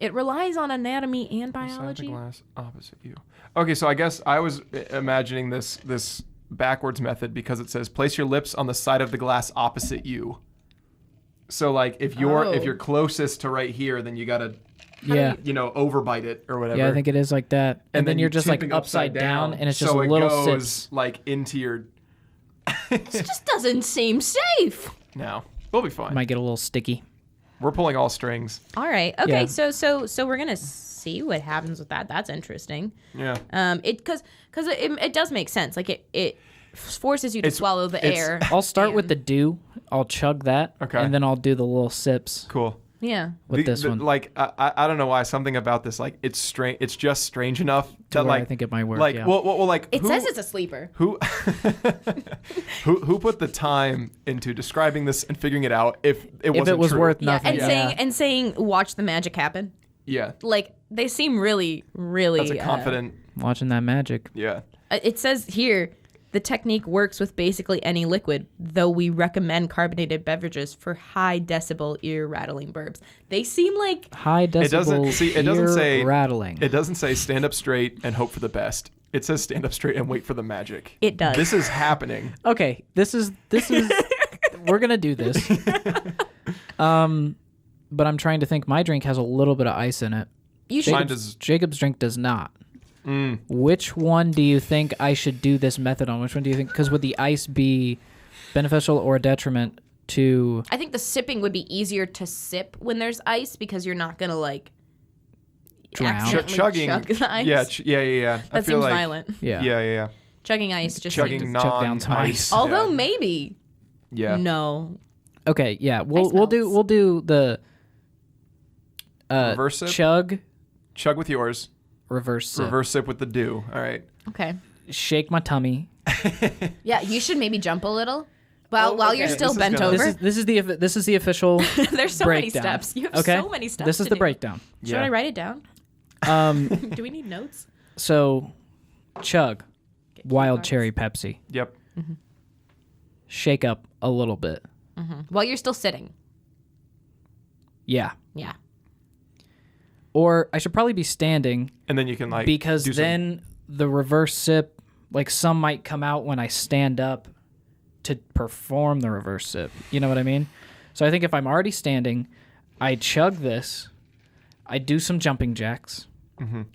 It relies on anatomy and Beside the biology. glass opposite you. Okay, so I guess I was imagining this backwards method because it says place your lips on the side of the glass opposite you. So like if you're closest to right here, then you gotta Yeah. overbite it or whatever. Yeah, I think it is like that. And then you're just like tipping upside down, and it's just so little it goes sips. like into your. This just doesn't seem safe. No, we'll be fine. Might get a little sticky. We're pulling all strings. All right. Okay. Yeah. So we're gonna see what happens with that. That's interesting. Yeah. Because it does make sense. Like it forces you to It's- swallow the it's- air. I'll start with and- the dew. I'll chug that. Okay. And then I'll do the little sips Cool. Yeah. with this one. Like I don't know why something about this like it's strange. It's just strange enough that where I like think it might work, Like yeah. well like It who, says it's a sleeper. who who put the time into describing this and figuring it out if it wasn't it was true? worth Yeah, nothing. and saying watch the magic happen. Yeah. Like they seem really That's a uh, confident. Watching that magic. Yeah. It says here, the technique works with basically any liquid, though we recommend carbonated beverages for high decibel ear rattling burps. They seem like High decibel it doesn't say ear rattling. It doesn't say stand up straight and hope for the best. It says stand up straight and wait for the magic. It does. This is happening. Okay, this is we're gonna do this. But I'm trying to think. My drink has a little bit of ice in it. Mine does. Jacob's drink does not. Which one do you think I should do this method on? Which one do you think? Because would the ice be beneficial or a detriment to? I think the sipping would be easier to sip when there's ice because you're not gonna like Drown. accidentally Chugging. chug the ice. Yeah. I That feel seems like, violent. Yeah. Chugging ice just Chugging seems. chug down some non-ice. Although yeah. maybe Yeah. no. Okay, yeah, we'll melts. do the Reverse sip? chug, Chug with yours. reverse sip. Reverse sip with the dew. All right. Okay. Shake my tummy. Yeah, you should maybe jump a little while you're okay. still This is bent gonna- over. This is the official. There's so many breakdown. steps. You have Okay? so many steps. This is to the do. breakdown. Should I write it down? Do we need notes? So, chug, wild cards. cherry Pepsi. Yep. Shake up a little bit. While you're still sitting. Yeah. Yeah. Or I should probably be standing And then you can like because do some- then the reverse sip, like some might come out when I stand up to perform the reverse sip. You know what I mean? So I think if I'm already standing, I chug this, I do some jumping jacks.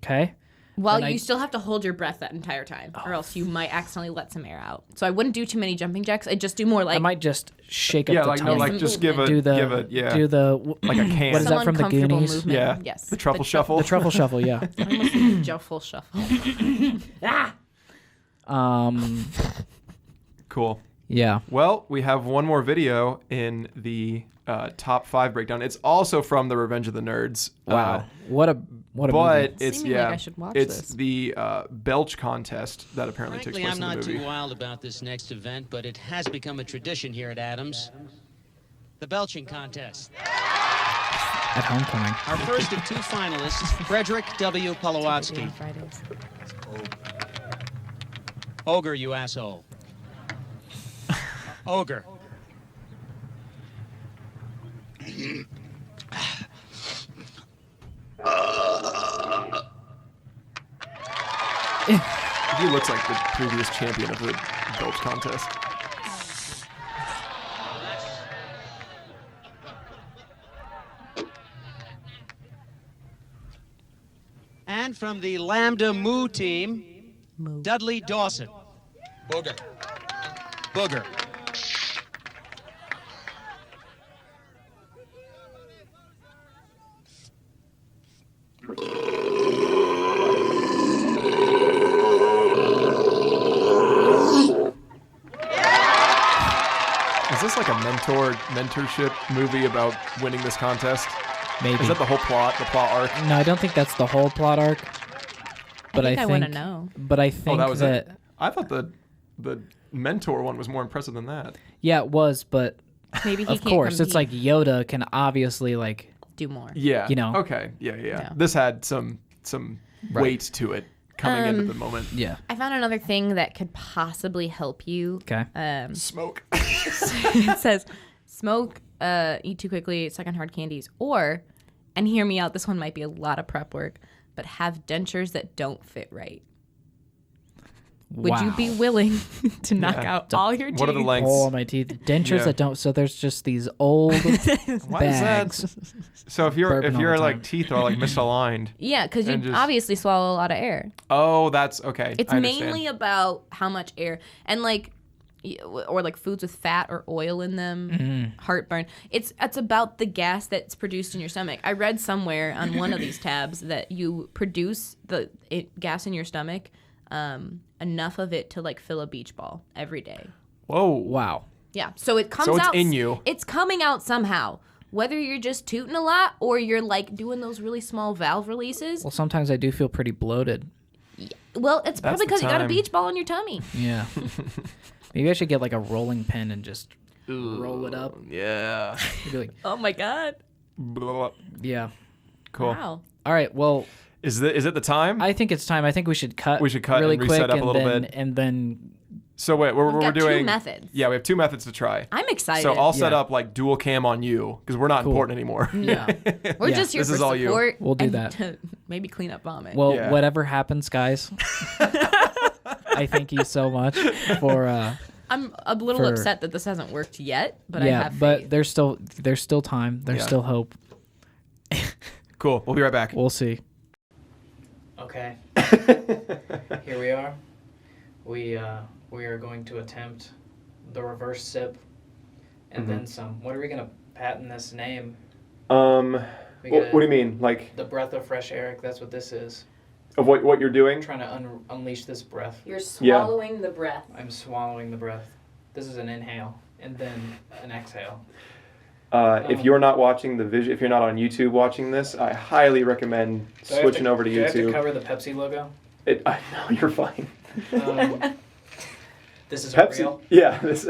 Okay? While Then you I- still have to hold your breath that entire time, or else you might accidentally let some air out. So I wouldn't do too many jumping jacks. I'd just do more like I might just shake up Yeah, the like tummy. no, like just give a do the give a yeah. do the like a can. What is that some from the uncomfortable Goonies? movement. Yeah. Yes. The truffle shuffle. The truffle shuffle, yeah. Juffle shuffle. Cool. Yeah. Well, we have one more video in the top 5 breakdown. It's also from the Revenge of the Nerds. Wow. What a But movie. it's Seemingly like I should watch it's this. the belch contest that apparently Frankly, takes I'm place in not the movie. too wild about this next event, but it has become a tradition here at Adams. The belching contest. At homecoming. Our first of 2 finalists, Frederick W. Polowatsky. Fridays. Ogre, you asshole. Ogre. He looks like the previous champion of the belch contest. And from the Lambda Mu team, Dudley Dawson. Booger. Booger. Is this like a mentorship movie about winning this contest? Maybe. Is that the whole plot, the plot arc? No, I don't think that's the whole plot arc. But I want to know. But I think that was that it. I thought the mentor one was more impressive than that. yeah, it was, but Maybe he of can't course, it's compete. like Yoda can obviously like Do more. Yeah. You know. Okay. Yeah. Yeah. This had some Right. weight to it coming in at the moment. yeah. I found another thing that could possibly help you. Okay. Smoke. It says smoke, eat too quickly, suck on hard candies, or, and hear me out, this one might be a lot of prep work, but have dentures that don't fit right. Would you Wow. be willing to knock Yeah. out all your teeth? What are the lengths? All my teeth, dentures Yeah. that don't. So there's just these old Why bags. is that? So if Burping all your the like time. teeth are like misaligned. Yeah, because you And just- obviously swallow a lot of air. Oh, that's okay. It's I understand. mainly about how much air and like, or like foods with fat or oil in them, Mm-hmm. heartburn. It's about the gas that's produced in your stomach. I read somewhere on one of these tabs that you produce the gas in your stomach, enough of it to like fill a beach ball every day. Whoa. Wow. Yeah, so it comes So it's out. in you. It's coming out somehow. Whether you're just tooting a lot or you're like doing those really small valve releases. Well, sometimes I do feel pretty bloated. Well, it's probably the because you got a time. beach ball in your tummy. Yeah. Maybe I should get like a rolling pin and just roll it up. Yeah. Be like, Oh my god. Blah. yeah. Cool. Wow. All right. Well, Is it the time? I think it's time. I think we should cut. We should cut really and reset quick up a little then, bit. and then. So wait, we're got two doing methods. Yeah, we have 2 methods to try. I'm excited. So I'll set Yeah. up like dual cam on you because we're not Cool. important anymore. Yeah. We're Yeah. just here This for is all you. support. We'll do and that. to maybe clean up vomit. Well, Yeah. whatever happens, guys. I thank you so much for. I'm a little for- upset that this hasn't worked yet, but I Yeah, have but faith. there's still time. There's Yeah. still hope. Cool. We'll be right back. We'll see. Okay. Here we are. We are going to attempt the reverse sip, and then some. What are we gonna patent this name? We What gotta- do you mean? Like The breath of fresh Eric. That's what this is. of what you're doing? I'm trying to unleash this breath. You're Yeah. swallowing the breath. I'm swallowing the breath. This is an inhale and then an exhale. If you're not watching the vision, if you're not on YouTube watching this, I highly recommend switching over to Do I have to YouTube. cover the Pepsi logo? No, you're fine. This is Pepsi. real. Yeah. This.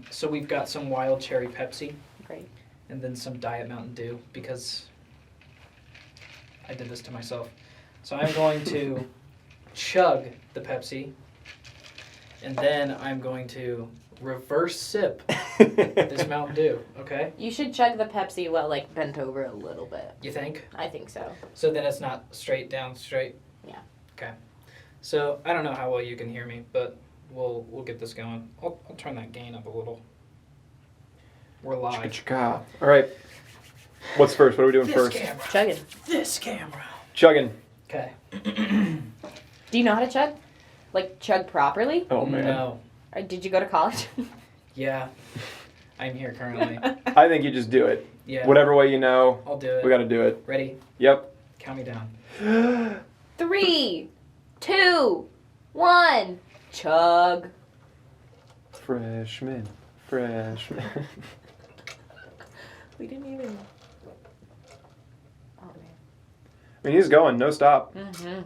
So we've got some wild cherry Pepsi Great. and then some Diet Mountain Dew because I did this to myself. So I'm going to chug the Pepsi and then I'm going to reverse sip this Mountain Dew. Okay? You should chug the Pepsi while like bent over a little bit. You think? I think so. So then it's not straight down straight? Yeah. Okay. So I don't know how well you can hear me, but we'll get this going. I'll turn that gain up a little. We're live. Chicka-chicka. All right. What's first? What are we doing first? Camera. Chugging. This camera. Chugging. Okay. Do you know how to chug? Like chug properly? Oh man. No. Or did you go to college? Yeah. I'm here currently. I think you just do it. Yeah. Whatever way you know, I'll do it. we got to do it. Ready? Yep. Count me down. 3, 2, 1. Chug. Freshman. We didn't even. Oh man. I mean, he's going, no stop. Mm-hmm.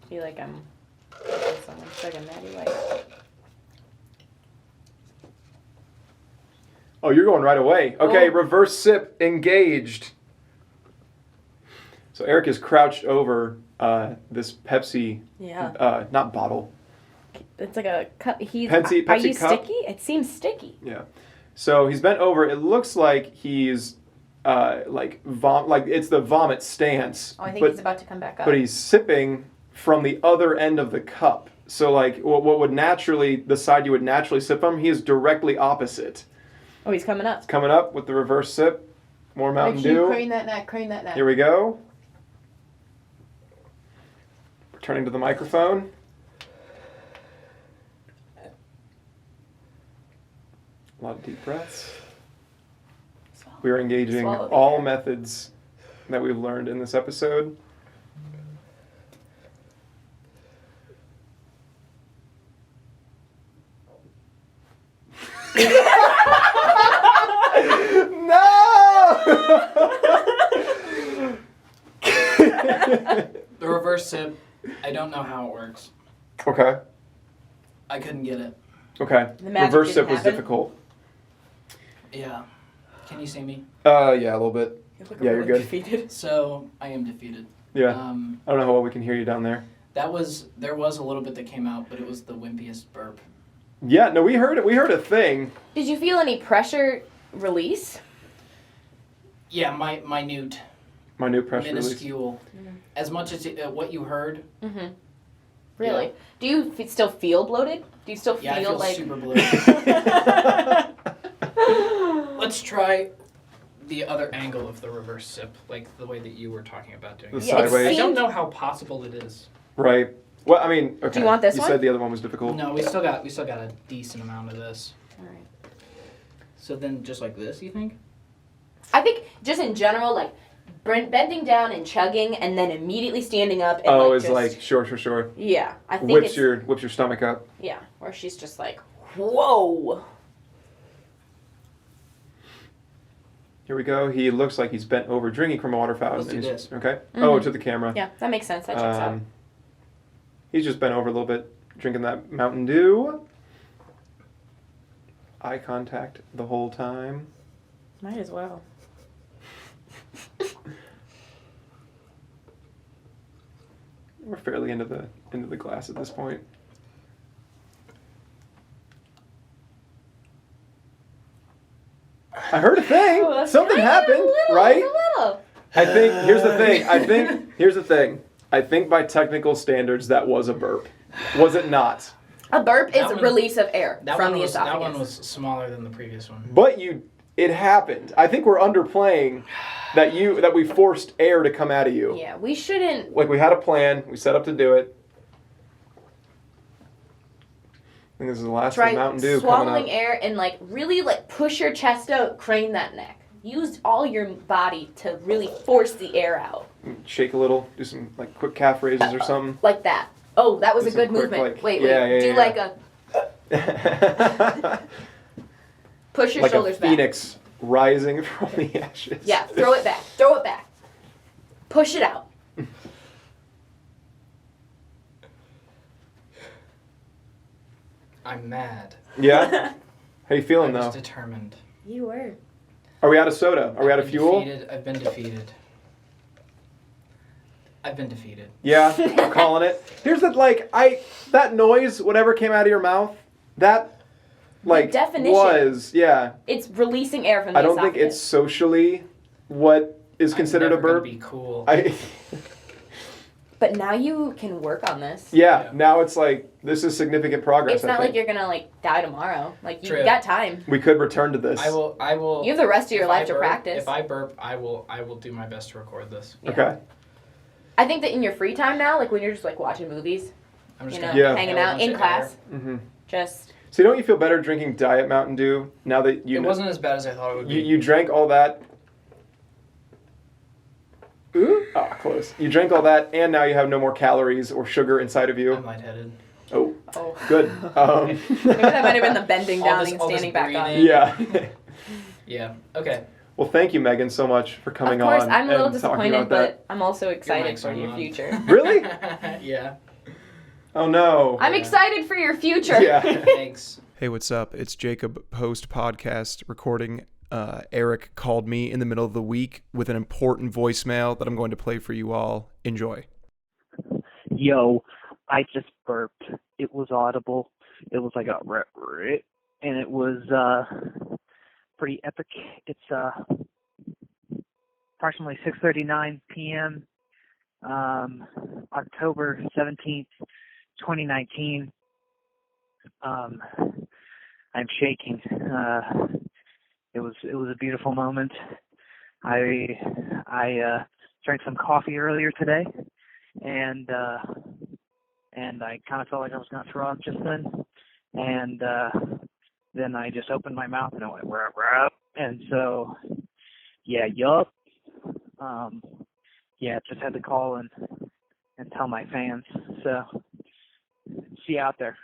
Feel like I'm someone chugging Natty White. Oh, you're going right away. Okay, Oh. reverse sip engaged. So Eric is crouched over this Pepsi, Yeah. not bottle. It's like a cup. He's. Pepsi Are you cup? sticky? It seems sticky. Yeah. So he's bent over. It looks like he's like it's the vomit stance. Oh, I think he's about to come back up. But he's sipping from the other end of the cup. So like what would naturally, the side you would naturally sip from, he is directly opposite. Oh, he's coming up. Coming up with the reverse sip. More Mountain Dew. Crane that neck. Crane that neck. Here we go. Returning to the microphone. A lot of deep breaths. We are engaging Swallow the all air. methods that we've learned in this episode. No! The reverse sip, I don't know how it works. Okay. I couldn't get it. Okay. The magic Reverse didn't sip was happen? difficult. Yeah. Can you see me? Yeah, a little bit. You look Yeah, you're really good. defeated. So I am defeated. Yeah. Um, I don't know how well we can hear you down there. there was a little bit that came out, but it was the wimpiest burp. Yeah, no, we heard it. We heard a thing. Did you feel any pressure release? Yeah, minute, My new press release. minuscule. As much as what you heard. Mm-hmm. Really? Do you still feel bloated? Do you still Yeah, I feel feel like? super bloated. Let's try the other angle of the reverse sip, like the way that you were talking about doing The it. Yeah, it sideways. I don't seemed- know how possible it is. Right. Well, I mean, okay. Do you want this You one? said the other one was difficult. No, we still got a decent amount of this. All right. So then, just like this, you think? I think just in general, like bending down and chugging, and then immediately standing up. And Oh, like it's just, like sure. Yeah, I think Whips it's your stomach up. yeah, where she's just like, whoa. Here we go. He looks like he's bent over, drinking from a water fountain. Let's do He's- this. Okay. Mhm. Oh, to the camera. Yeah, that makes sense. That checks out. He's just bent over a little bit, drinking that Mountain Dew. Eye contact the whole time. Might as well. We're fairly into the glass at this point. I heard a thing. Something happened, right? I think here's the thing. I think by technical standards that was a burp. Was it not? A burp is a release of air from the esophagus. That one was smaller than the previous one. But it happened. I think we're underplaying that we forced air to come out of you. Yeah, we shouldn't. Like we had a plan. We set up to do it. I think this is the last of Mountain Dew coming up. Swallowing air and really push your chest out, crane that neck. Use all your body to really force the air out. Shake a little. Do some quick calf raises or something. Like that. Oh, that was a good movement. Wait. Do a. Push your shoulders back. Like a phoenix rising from the ashes. Yeah, throw it back. Push it out. I'm mad. Yeah? How you feeling, though? I was determined. You were. Are we out of soda? Are we out of fuel? I've been defeated. Yeah, I'm calling it. Here's that noise, whatever came out of your mouth, that, the definition was, yeah. It's releasing air from the esophagus. esophagus. I don't think it's socially what is considered a burp. Be cool. But now you can work on this. Yeah, now it's this is significant progress. It's not like you're gonna die tomorrow. You True. got time. We could return to this. I will. You have the rest of your life to practice. If I burp, I will do my best to record this. Yeah. Okay. I think that in your free time now, when you're just watching movies, I'm just hanging out in class, just. So don't you feel better drinking Diet Mountain Dew now that you? It wasn't as bad as I thought it would be. You drank all that. Ooh, close. You drank all that, and now you have no more calories or sugar inside of you. I'm lightheaded. Oh, good. Maybe that might have been the bending down and standing back on. Yeah. Yeah. Okay. Well, thank you, Megan, so much for coming on. Of course, I'm a little and talking disappointed, about that. but I'm also excited for your future. Really? Yeah. Oh no. I'm excited for your future. Yeah. Thanks. Hey, what's up? It's Jacob, post podcast recording. Eric called me in the middle of the week with an important voicemail that I'm going to play for you all. Enjoy. Yo, I just burped. It was audible. It was like a rip, and it was pretty epic. It's approximately 6:39 p.m. October 17th, 2019. I'm shaking. It was a beautiful moment. I drank some coffee earlier today, and I kind of felt like I was going to throw up just then, and then I just opened my mouth and I went rah, and so yup. Just had to call and tell my fans. So see you out there.